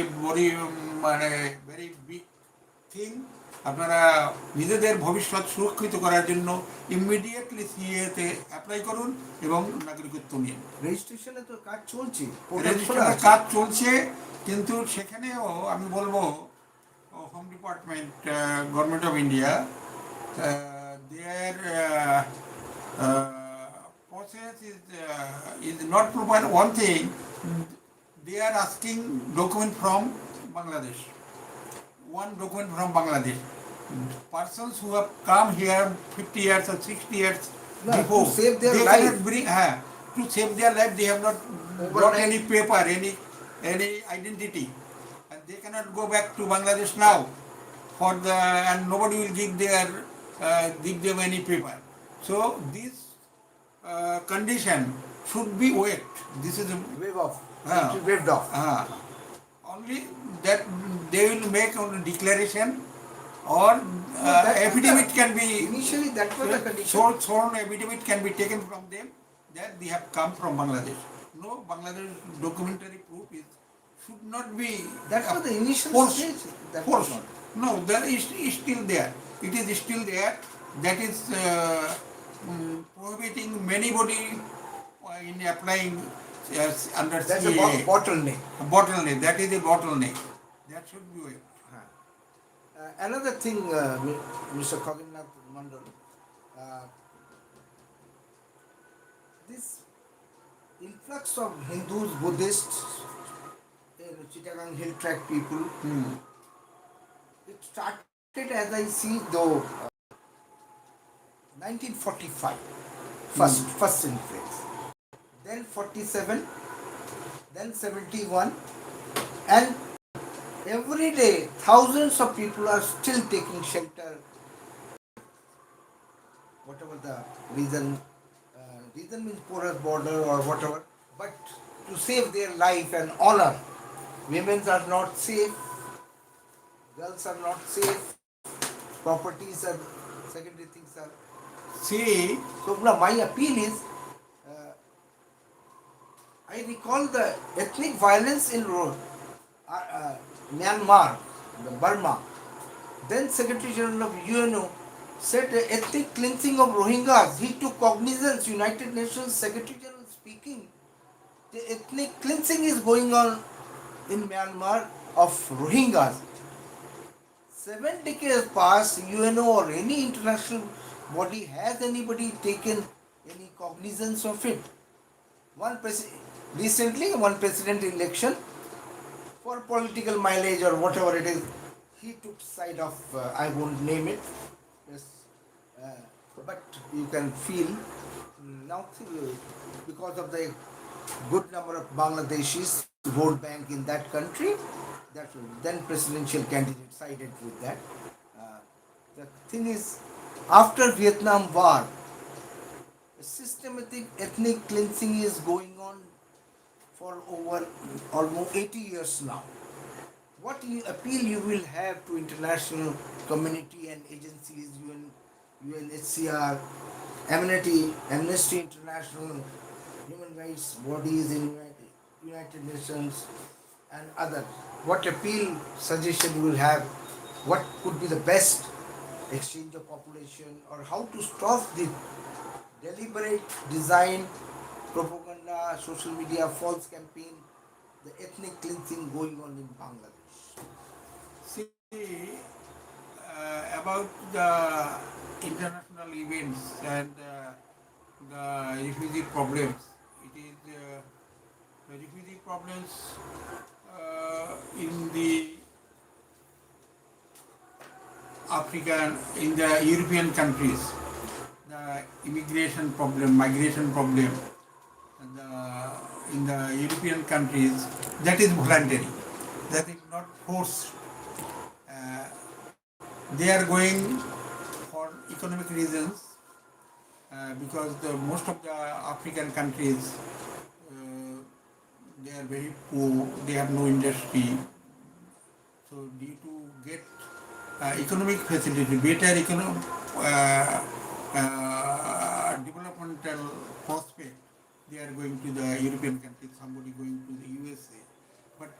B: very big thing. আপনারা নিজেদের ভবিষ্যৎ সুরক্ষিত করার জন্য ইমিডিয়েটলি সিএতে অ্যাপ্লাই করুন এবং নাগরিকত্ব নিন।
A: রেজিস্ট্রেশনে তো কাজ চলছে,
B: রেজিস্ট্রেশনের কাজ চলছে, কিন্তু সেখানেও আমি বলবো home department, government of India, their process is not proper. One thing, they are asking document from Bangladesh. One document from Bangladesh. Persons who have come here 50 years or 60 years before,
A: to save their
B: they
A: life.
B: cannot bring, to save their life, they have not brought any paper, any identity, and they cannot go back to Bangladesh now for the, and nobody will give them any paper. So this condition should be waived. This is a
A: waived off.
B: Only that they will make a declaration, or affidavit can be
A: initially that was the condition.
B: Sworn affidavit can be taken from them that they have come from Bangladesh. No, Bangladesh documentary proof should not be.
A: That was the initial stage.
B: Force. No, that is still there. It is still there. That is prohibiting anybody in applying under
A: That's
B: CAA.
A: a bottleneck.
B: Bottleneck. That is a bottleneck. That should be waived.
A: Another thing, Mr. KHAGENDRANATH Mondal, this influx of Hindus, Buddhists, Chittagong Hill Tract people, it started, as I see, though, 1945, first influx, then 47, then 71, and every day thousands of people are still taking shelter, whatever the reason means porous border or whatever, but to save their life and honor. Women are not safe, girls are not safe, properties are secondary things are.
B: See,
A: So now my appeal is, I recall the ethnic violence in Myanmar, Burma. Then Secretary General of UNO said the ethnic cleansing of Rohingyas. He took cognizance, United Nations Secretary General speaking. The ethnic cleansing is going on in Myanmar of Rohingyas. 7 decades past, UNO or any international body, has anybody taken any cognizance of it? Recently, one president election for political mileage or whatever it is, he took side of, I won't name it, yes, uh, but you can feel now because of the good number of Bangladeshis vote bank in that country, that then presidential candidate sided with that. Uh, the thing is, after Vietnam War, systematic ethnic cleansing is going on for over almost 80 years now. What appeal you will have to international community and agencies, UNHCR, Amnesty International, human rights bodies in United Nations and others? What appeal, suggestion you will have? What could be the best exchange of population, or how to stop the deliberate design, propaganda, social media, false campaign, the ethnic cleansing going on in Bangladesh?
B: See, about the international events and the refugee problems, it is the refugee problems in the in the European countries, the immigration problem, migration problem, in the European countries, that is voluntary, that is not forced. Uh, they are going for economic reasons because most of the African countries, they are very poor, they have no industry. So due to get economic facility, better developmental prospect, they are going to the European countries, somebody going to the USA. But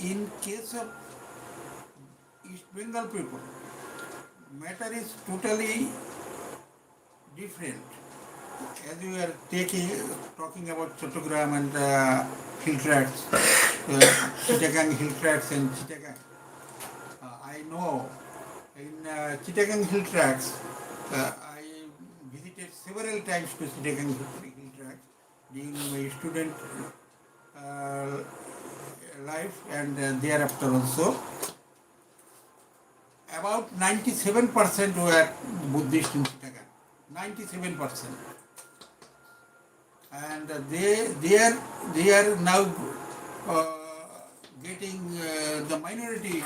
B: in case of East Bengal people, matter is totally different. As we are talking about Chattogram and hill tracts, Chittagong hill tracts and Chittagong. I know in Chittagong hill tracts, I visited several times to Chittagong hill tracts during my student life and thereafter also. About 97% were Buddhist in Chittagong. 97%. And they are now getting the minority,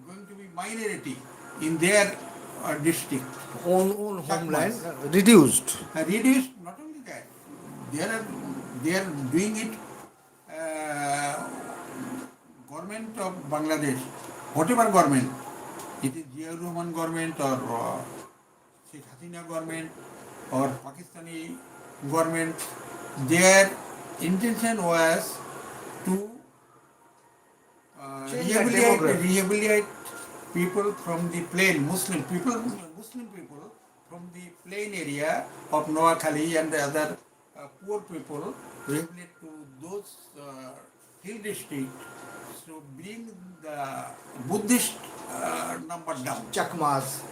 B: going to be minority in their district.
A: Own homeland reduced.
B: Reduced, not only that, they are doing it. Government of Bangladesh, whatever government, it is Ziaur Rahman government or Sheikh Hasina government or Pakistani government, their intention was to rehabilitate people from the plain, Muslim people from the plain area of Noakhali and the other poor people, rehabilitate to those hill districts, so bring the Buddhist number down.
A: Chakmas.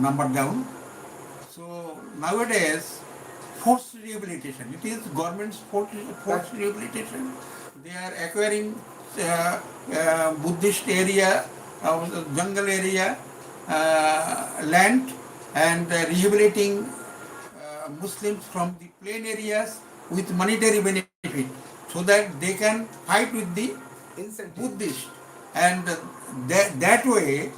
B: Number down. So nowadays, forced rehabilitation. It is government's forced rehabilitation. They are acquiring Buddhist area, jungle area, land, and rehabilitating Muslims from the plain areas with monetary benefit, so that they can fight with the Buddhist, and that way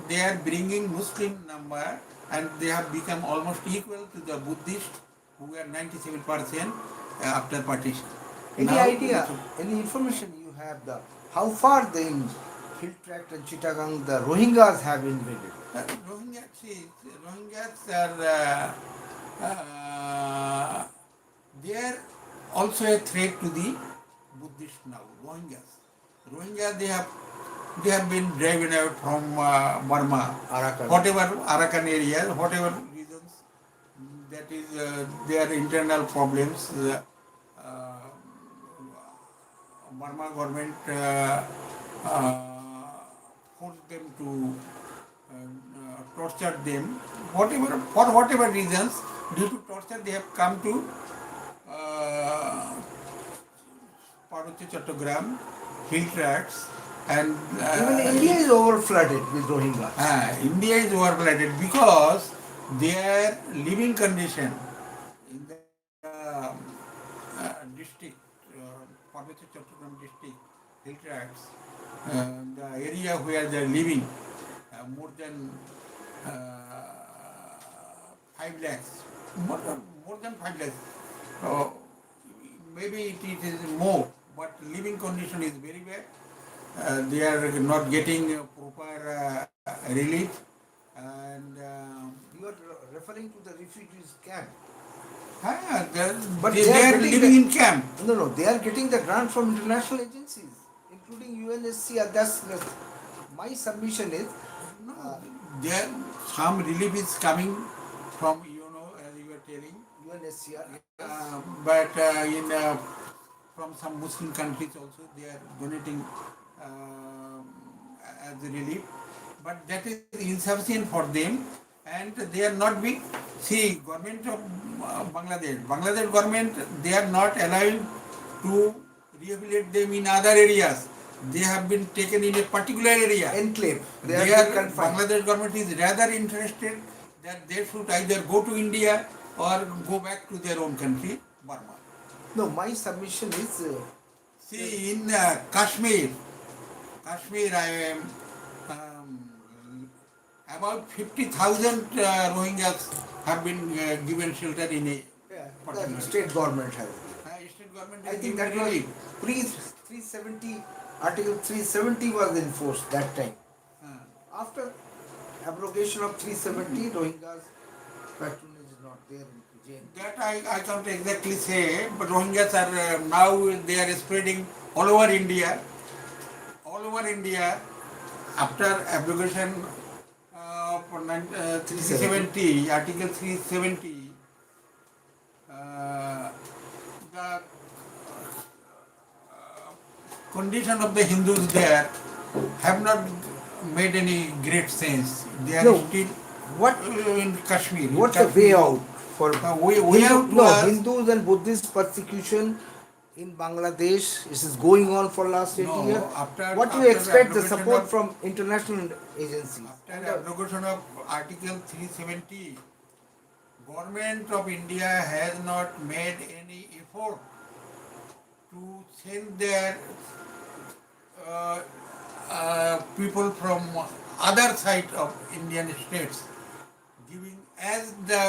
B: they are bringing Muslim number, and they have become almost equal to the Buddhist, who were 97% after partition.
A: Any
B: now,
A: idea, any information you have, how far the hill tract and Chittagong the Rohingyas have invaded?
B: Rohingyas are they are also a threat to the Buddhist now. Rohingyas, they have been driven out from Burma,
A: Arakan.
B: whatever Arakan area, whatever reasons, that is their internal problems. Burma government forced them to torture them, for whatever reasons. Due to torture, they have come to Parvati Chattogram, hill tracts, And
A: Even India is over flooded with Rohingyas.
B: India is overflooded because their living condition in the district, Parvati Chattogram district, hill tracts, the area where they are living, more than 5 lakhs, more than 5 lakhs. Uh, Maybe it is more, but living condition is very bad. They are not getting proper relief, and
A: You are referring to the refugees camp.
B: but they are
A: getting
B: living in camp.
A: No, they are getting the grant from international agencies, including UNSCR. That's my submission is.
B: No, there some relief is coming from as you were telling,
A: UNSCR.
B: but in from some Muslim countries also they are donating as a relief, but that is insufficient for them, and they are not being. See, government of Bangladesh government, they are not allowing to rehabilitate them in other areas. They have been taken in a particular area.
A: Enclave. They
B: They
A: are
B: are,
A: being confined.
B: Bangladesh government is rather interested that they should either go to India or go back to their own country, Burma.
A: No, my submission is.
B: See, in Kashmir, I am about 50,000 Rohingyas have been given shelter in a
A: The state government has.
B: state government.
A: I think that was pre 370. Article 370 was enforced that time. After abrogation of 370, Rohingyas patronage is not there in jail.
B: That I can't exactly say, but Rohingyas are now they are spreading all over India. All over India, after abrogation of 370, Article 370, the condition of the Hindus there have not made any great sense. They are still
A: What
B: in Kashmir.
A: What's the way out for
B: way out was-
A: Hindus and Buddhist persecution in Bangladesh? This is going on for last 80
B: No,
A: years.
B: after-
A: What do you
B: after the
A: expect the
B: abrogation
A: support
B: of-
A: from international agencies?
B: After the abrogation of Article 370, Government of India has not made any effort to send their people from other side of Indian states, giving as the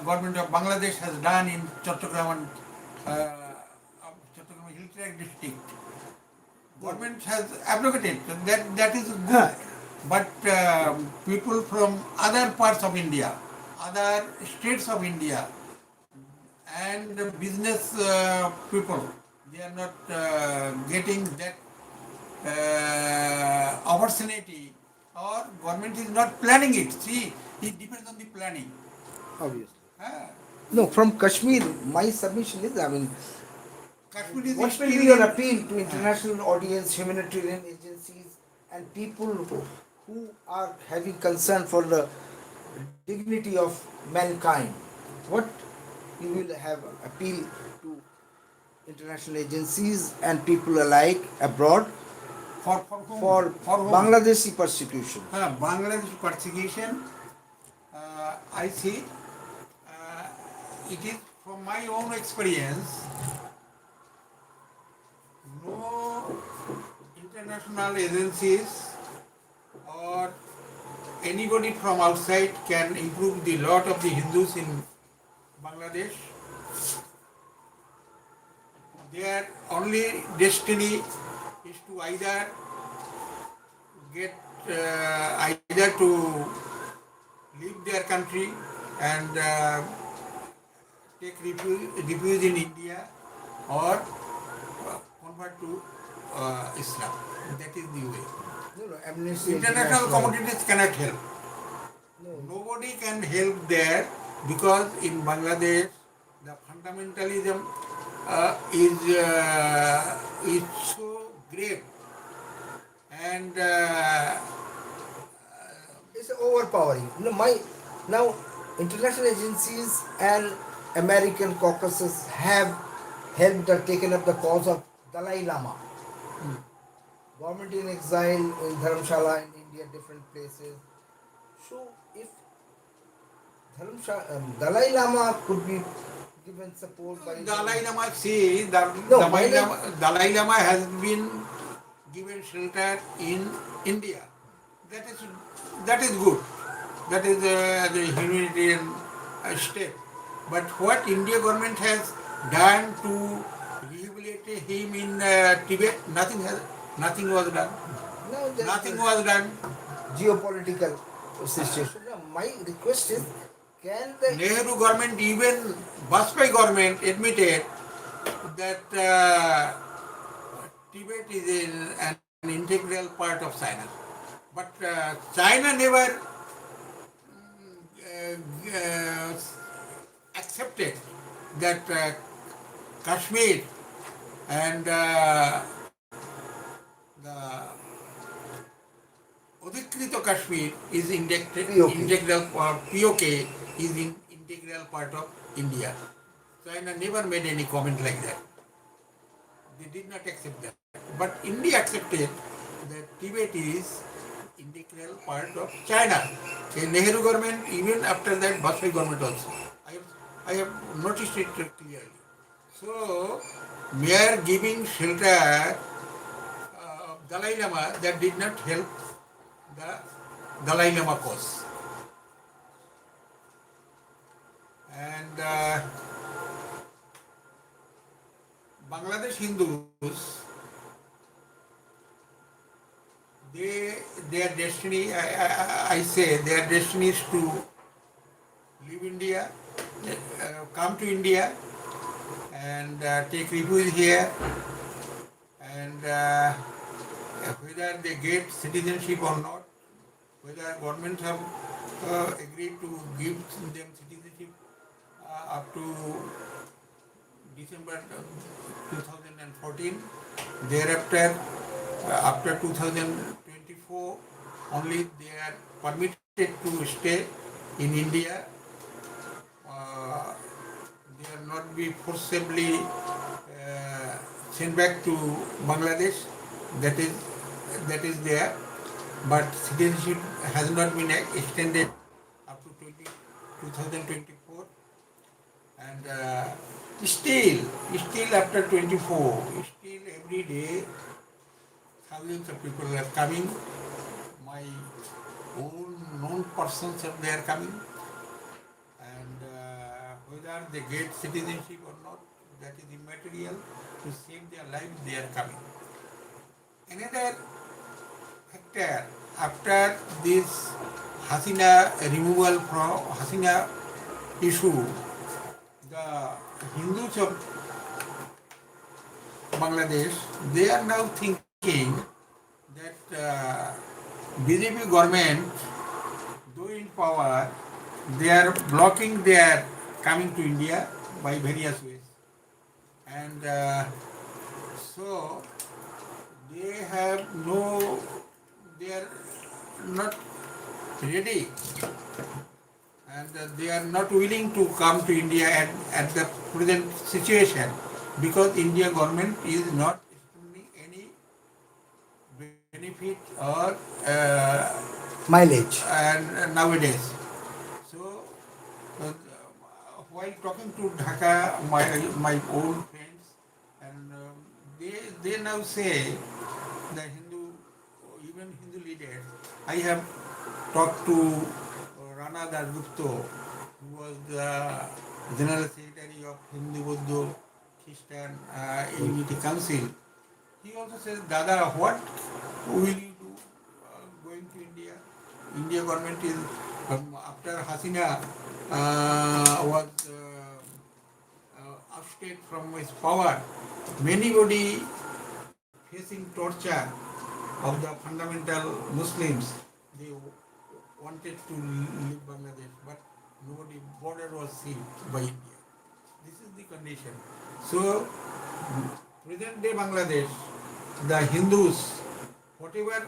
B: government of Bangladesh has done in Chattogram Hill Tract district. Government has abrogated. That is good. But people from other parts of India, other states of India, and business people, they are not getting that opportunity, or government is not planning it. See, it depends on the planning.
A: Obviously.
B: Ah,
A: No, from Kashmir, my submission is,
B: Kashmir is
A: what will
B: still
A: be your
B: in-
A: appeal to international audience, humanitarian agencies, and people who are having concern for the dignity of mankind? What you will have appeal to international agencies and people alike abroad
B: for whom?
A: for
B: whom?
A: Bangladeshi persecution?
B: Bangladesh persecution, I see, it is from my own experience, no international agencies or anybody from outside can improve the lot of the Hindus in Bangladesh. Their only destiny is to either get either to leave their country and take refuge in India, or convert to Islam. That is the way.
A: No, Amnesty
B: International communities cannot help. Nobody can help there, because in Bangladesh the fundamentalism is so grave, and
A: it's overpowering. Now international agencies and American caucuses have helped or taken up the cause of Dalai Lama. government in exile in Dharamshala in India, different places. So if Dalai Lama could be given support by
B: Dalai
A: the
B: Lama, see,
A: no, why not?
B: Dalai Lama has been given shelter in India. That is that is good. That is the humanitarian step. But what India government has done to rehabilitate him in Tibet, nothing was done.
A: No, just
B: Nothing was done.
A: geopolitical situation. Now, my request is, can the
B: Nehru government, even Bajpayee government admitted that Tibet is an integral part of China. But China never accepted that Kashmir and the Odhikrito Kashmir is
A: POK?
B: integral POK is integral part of India. China never made any comment like that. They did not accept that. But India accepted that Tibet is integral part of China. The Nehru government, even after that, Bajpayee government also. I have noticed it clearly. So, mere giving shelter of Dalai Lama, that did not help the Dalai Lama cause. And Bangladesh Hindus, their destiny, I say, their destiny is to leave India, come to India and take refuge here, and whether they get citizenship or not, whether government have agreed to give them citizenship up to December 2014. Thereafter, after 2024, only they are permitted to stay in India. They are not be forcibly sent back to Bangladesh. That is there, but citizenship has not been extended up to 2024, and still after 24, still every day thousands of people are coming. My own known persons they are coming, and whether they get citizenship or not, that is immaterial. To save their lives, they are coming. Another factor, after this Hasina removal from Hasina issue, the Hindus of Bangladesh, they are now thinking that BJP government, though in power, they are blocking their coming to India by various ways. And so they are not ready, and they are not willing to come to India at the present situation, because India government is not extending any benefit or
A: mileage?
B: and nowadays. So while talking to Dhaka, my old friends, and they now say the even Hindu leaders. I have talked to Rana Dasgupta, who was the General Secretary of Hindu Buddha Christian Unity Council. He also says, Dada, what will you do going to India? India government is, after Hasina was ousted from his power, anybody facing torture of the fundamental Muslims, they wanted to leave Bangladesh, but nobody, border was sealed by India. This is the condition. So, present day Bangladesh, the Hindus, whatever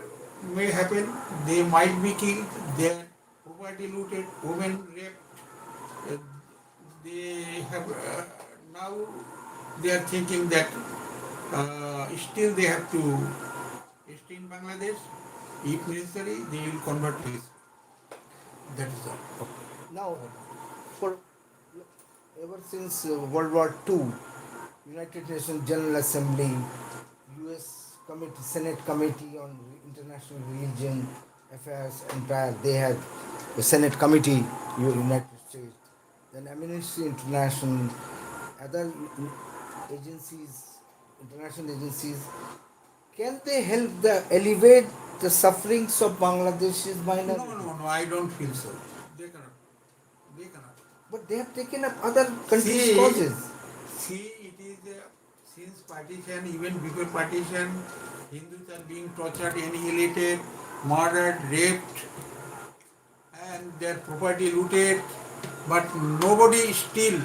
B: may happen, they might be killed, their property looted, women raped. They have now they are thinking that still they have to Bangladesh. If necessary, they will convert to Islam. That is all.
A: Now, for ever since World War II, United Nations General Assembly, U.S. Committee, Senate Committee on International Religion Affairs, entire they had the Senate Committee, United States, then Amnesty International, other agencies, international agencies. Can they help elevate the sufferings of Bangladesh's minority?
B: No, I don't feel so. They cannot. They cannot.
A: But they have taken up other countries' causes.
B: See, it is since partition, even before partition, Hindus are being tortured, annihilated, murdered, raped, and their property looted, but nobody still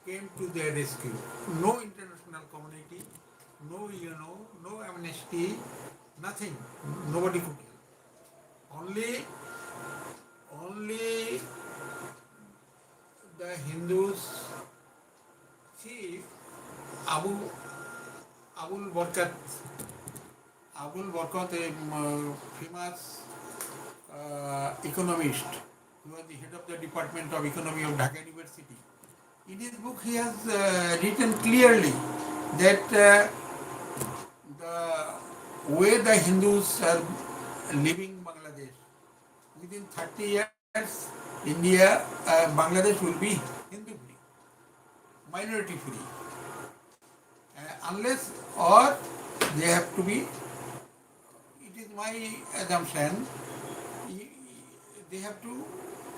B: came to their rescue. No international community, no UNO, no amnesty, nothing. Nobody could help. Only the Hindus. See, Abul Barkat, a famous economist, who was the head of the Department of Economy of Dhaka University. In his book, he has written clearly that the way the Hindus are living Bangladesh, within 30 years, India, Bangladesh will be Hindu-free, minority-free. Unless or they have to be, it is my assumption, they have to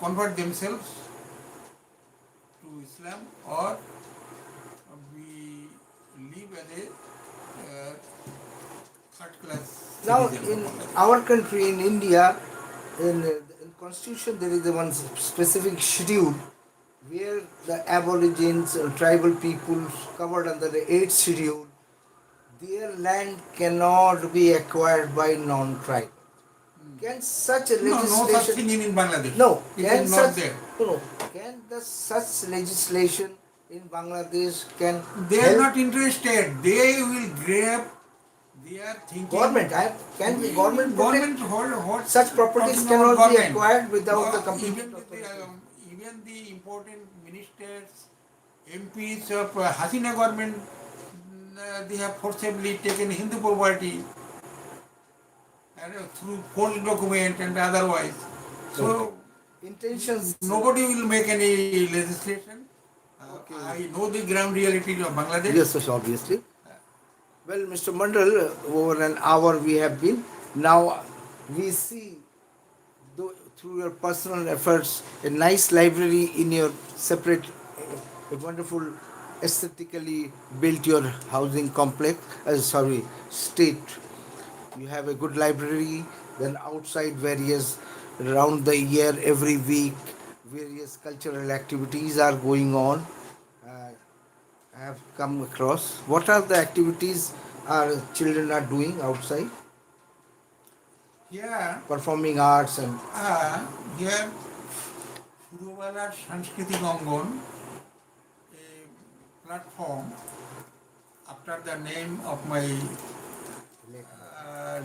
B: convert themselves to Islam or we live as a third class.
A: Now, in our country, in India, in Constitution, there is one specific schedule where the aborigines and tribal peoples covered under the 8th schedule, their land cannot be acquired by non-tribe. Can such a legislation...
B: No such thing in Bangladesh.
A: No.
B: It is not there.
A: No. Can such legislation in Bangladesh can...
B: They are not interested. They will grab. They are thinking...
A: Government. Can the government
B: hold
A: such properties cannot be acquired without the complete...
B: Even the important ministers, MPs of Hasina government, they have forcibly taken Hindu property through false document and otherwise. So,
A: intentions...
B: Nobody will make any legislation. Okay. I know the ground reality of Bangladesh.
A: Yes, obviously. Well, Mr. Mondal, over an hour we have been. Now we see, through your personal efforts, a nice library in your separate, a wonderful, aesthetically built your housing complex, state. You have a good library, then outside various, around the year, every week, various cultural activities are going on. I have come across. What are the activities our children are doing outside?
B: Yeah.
A: Performing arts and...
B: Here, Surubalar Sanskriti Gangon, a platform after the name of my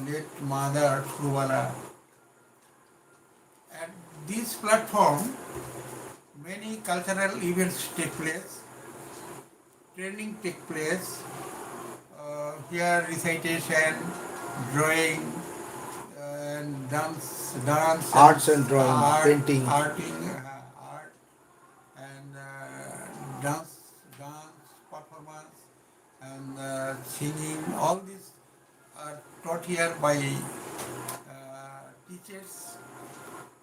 B: late mother, Surubala. At this platform, many cultural events take place, training take place, here recitation, drawing, and dance,
A: arts and drawing, painting,
B: art, and dance performance, and singing. All these are taught here by teachers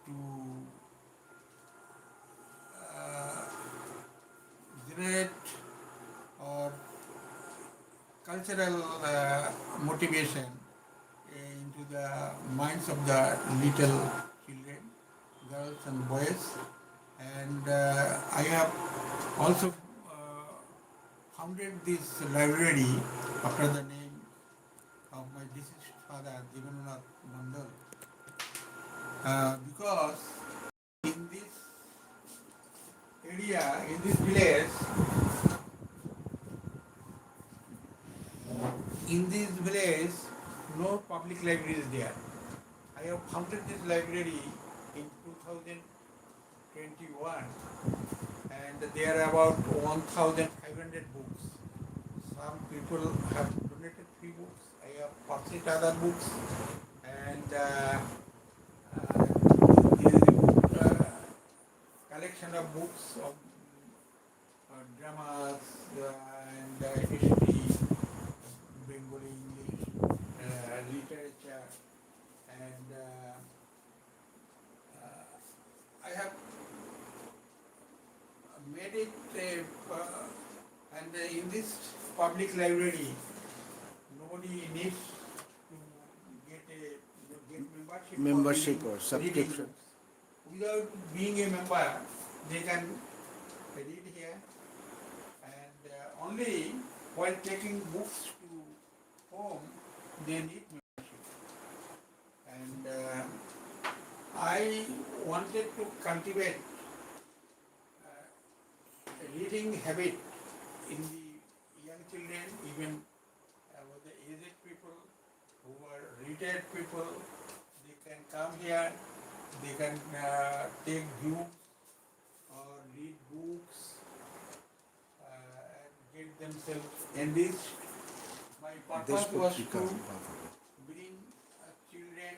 B: to generate or cultural motivation into the minds of the little children, girls and boys. And I have also founded this library after the name of my deceased father, Nath Mondal, because in this area, in this village, no public library is there. I have founded this library in 2021, and there are about 1,500 books. Some people have donated free books. I have purchased other books, and this is a collection of books of dramas and history, Bengali, English, literature, and I have made it, and in this public library, nobody needs to get
A: membership
B: for
A: or
B: reading
A: subscription.
B: books. Without being a member, they can read here, and only while taking books to home, they need membership. And I wanted to cultivate a reading habit in the young children, even with the aged people who are retired people. They can come here, they can take views or read books and get themselves enriched. My purpose was to bring children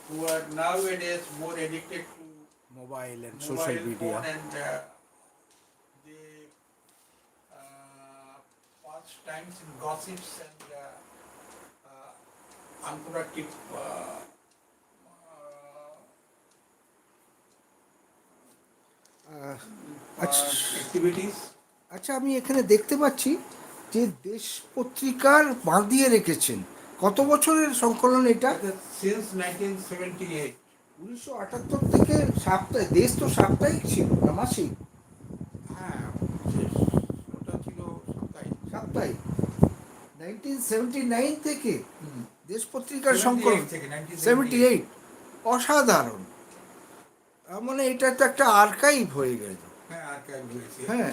B: who are nowadays more addicted to
A: Mobile and social
B: mobile
A: media.
B: phone, and they pass times in gossips and unproductive
A: আচ্ছা
B: activities.
A: আচ্ছা, আমি এখানে দেখতে পাচ্ছি যে দেশ পত্রিকার বাঁধিয়ে রেখেছেন। কত বছরের সংকলন এটা?
B: Since 1978.
A: 1978 থেকে সাপ্তাহিক, দেশ তো সাপ্তাহিক ছিল না মাসিক?
B: হ্যাঁ, ওটা ছিল সাপ্তাহিক।
A: সাপ্তাহিক 1979 থেকে দেশ পত্রিকার সংকলন 78। অসাধারণ। মানে এটা তো একটা আর্কাইভ হয়ে গেল।
B: হ্যাঁ, আর্কাইভ হয়েছে।
A: হ্যাঁ।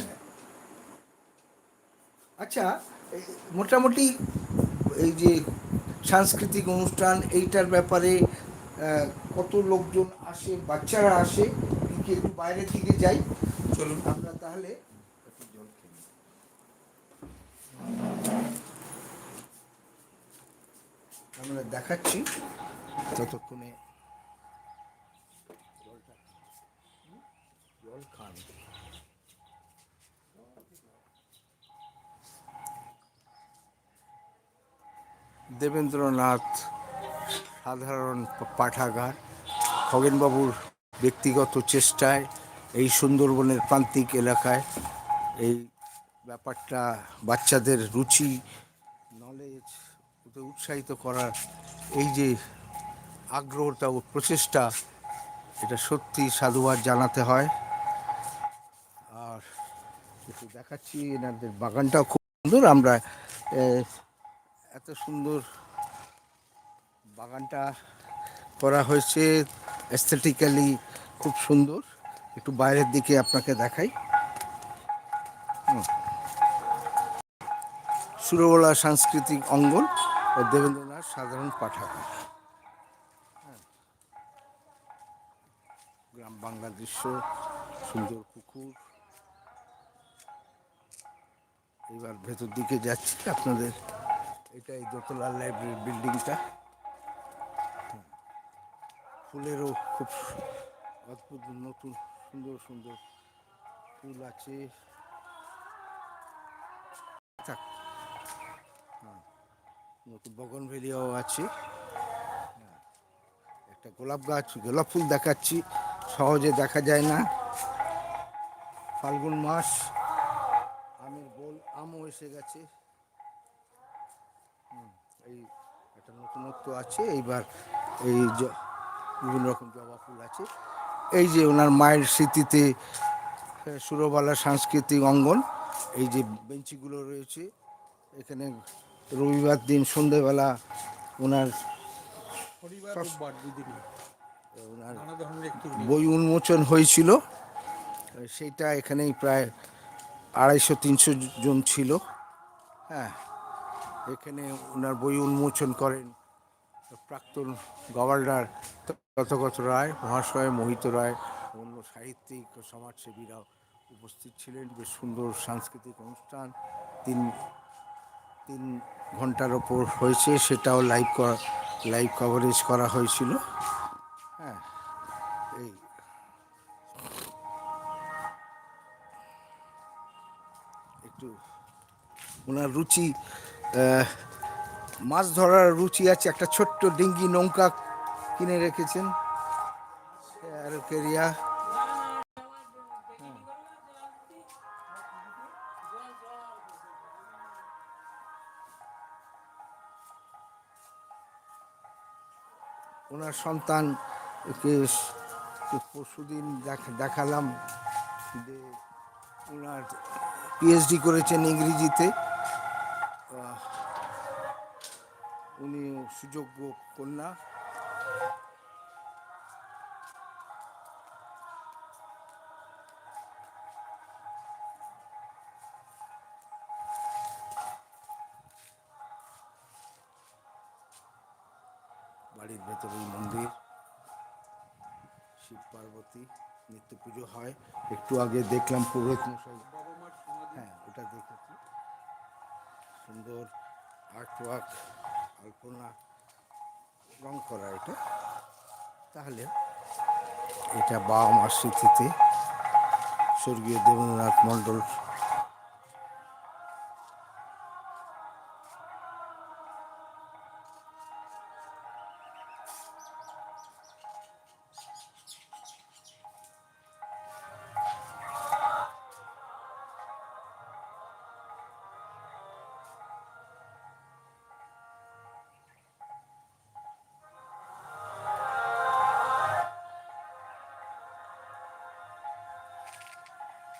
A: আচ্ছা, মোটামুটি এই যে সাংস্কৃতিক অনুষ্ঠান এইটার ব্যাপারে কত লোকজন আসে, বাচ্চারা আসে কি? একটু বাইরের দিকে যাই,
B: চলুন
A: আমরা তাহলে একটু জল খেয়ে নিই। আমরা দেখাচ্ছি ততক্ষণে জল খান। দেবেন্দ্রনাথ সাধারণ পাঠাগার, খগেনবাবুর ব্যক্তিগত চেষ্টায় এই সুন্দরবনের প্রান্তিক এলাকায় এই ব্যাপারটা বাচ্চাদের রুচি, নলেজ উৎসাহিত করার এই যে আগ্রহটা ও প্রচেষ্টা, এটা সত্যি সাধুবাদ জানাতে হয়। আর একটু দেখাচ্ছি এনাদের বাগানটাও খুব সুন্দর। আমরা এত সুন্দর বাগানটা করা হয়েছে, অ্যাস্থেটিক্যালি খুব সুন্দর। একটু বাইরের দিকে আপনাকে দেখাই। সুরবলা সাংস্কৃতিক অঙ্গন ও দেবেন্দ্রনাথ সাধারণ পাঠাগার। গ্রাম বাংলার দৃশ্য, সুন্দর পুকুর। এবার ভেতর দিকে যাচ্ছি আপনাদের। এটাই দোতলা লাইব্রেরি বিল্ডিংটা। ফুলেরও খুব অদ্ভুত নতুন সুন্দর সুন্দর ফুল আছে। নতুন বগনভেলিয়াও আছে। একটা গোলাপ গাছ, গোলাপ ফুল দেখাচ্ছি, সহজে দেখা যায় না। ফাল্গুন মাস, আমের বোল, আমও এসে গেছে। এই একটা নতুনত্ব আছে। এইবার এই বিভিন্ন রকম জবা ফুল আছে। এই যে ওনার মায়ের স্মৃতিতে সুরবালা সাংস্কৃতিক অঙ্গন, এই যে বেঞ্চিগুলো রয়েছে এখানে রবিবার দিন সন্ধেবেলা ওনার বই উন্মোচন হয়েছিল। সেইটা এখানেই প্রায় 250-300 জন ছিল। হ্যাঁ, এখানে ওনার বই উন্মোচন করেন প্রাক্তন গভর্নর তথাগত রায় মহাশয়, মোহিত রায়, অন্য সাহিত্যিক ও সমাজসেবীরাও উপস্থিত ছিলেন। বেশ সুন্দর সাংস্কৃতিক অনুষ্ঠান, তিন তিন ঘন্টার ওপর হয়েছে, সেটাও লাইভ কভারেজ করা হয়েছিল। হ্যাঁ, এই একটু ওনার রুচি, মাছ ধরার রুচি আছে। একটা ছোট্ট ডিঙ্গি নৌকা কিনে রেখেছেন, কেরিয়া। ওনার সন্তানকে পরশুদিন দেখালাম যে ওনার পিএইচডি করেছেন ইংরেজিতে। উনি সুযোগ্য কন্যা। বাড়ির ভেতরেই মন্দির, শিব পার্বতী, নিত্য পুজো হয়। একটু আগে দেখলাম পুরোহিত মশাই, হ্যাঁ ওটা দেখেছি। সুন্দর আর্টওয়ার্ক, আলপনা রং করা এটা। তাহলে এটা বাবা মার স্মৃতিতে স্বর্গীয় দেবেন্দ্রনাথ মণ্ডল।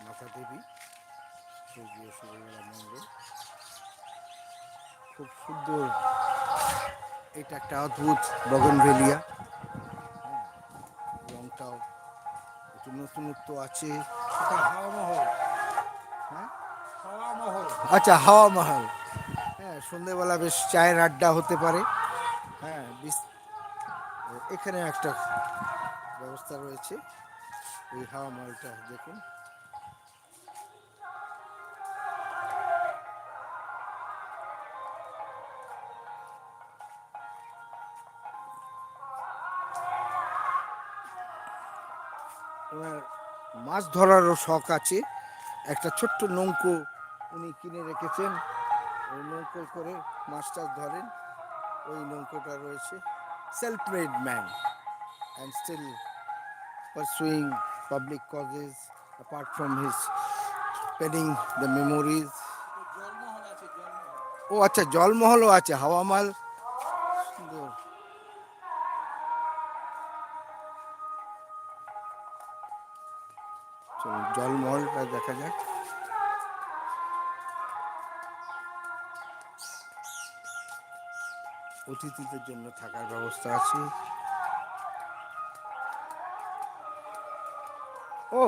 A: মাতা দেবী, স্বর্গীয় সুরেলা মণ্ডল, খুব সুন্দর। এটা একটা অদ্ভুত বগনভেলিয়া, রংটাও একটু নতুনত্ব আছে।
B: এটা হাওয়া মহল।
A: হ্যাঁ,
B: হাওয়া মহল।
A: আচ্ছা, হাওয়া মহল। হ্যাঁ, সন্ধেবেলা বেশ চায়ের আড্ডা হতে পারে। হ্যাঁ, এখানে একটা ব্যবস্থা রয়েছে। এই হাওয়া মহলটা দেখুন। ওনার মাছ ধরারও শখ আছে। একটা ছোট্ট নৌকো উনি কিনে রেখেছেন, ওই নৌকো করে মাছ টাছ ধরেন। ওই নৌকোটা রয়েছে। Self made man and still pursuing public causes apart from his penning the memories.
B: জলমহল আছে, জলমহল।
A: ও আচ্ছা, জলমহলও আছে, হাওয়া মহল। সুন্দর। চলুন জলমহলটা দেখা যাক। অতিথিদের জন্য থাকার ব্যবস্থা আছে। ও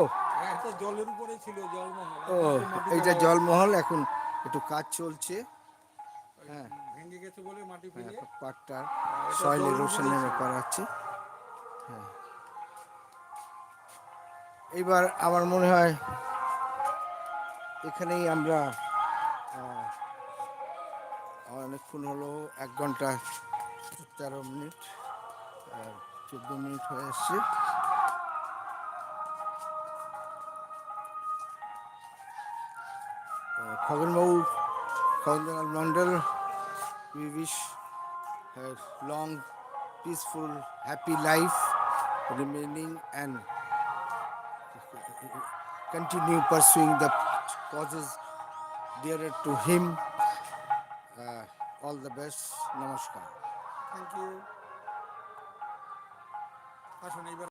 B: একটা জলের উপরে ছিল জলমহল।
A: ও, এইটা জলমহল, এখন একটু কাজ চলছে। হ্যাঁ,
B: ভেঙে গেছে বলে মাটি
A: হ্যাঁ,
B: ফেলে
A: পাটটা
B: এটা
A: সয়েল
B: জলের
A: এরোশনের
B: উপরেই ছিল।
A: ব্যাপার আছে। হ্যাঁ, এইবার আমার মনে হয় এখানেই আমরা অনেকক্ষণ হলো, 1 ঘন্টা 13 মিনিট 14 মিনিট হয়ে আসছে। খগেনবাবু, খগেন্দ্রনাথ মণ্ডল, we wish a long, peaceful, happy life remaining and continue pursuing the causes dearer to him. All the best. Namaskar.
B: Thank you. আসুন এবার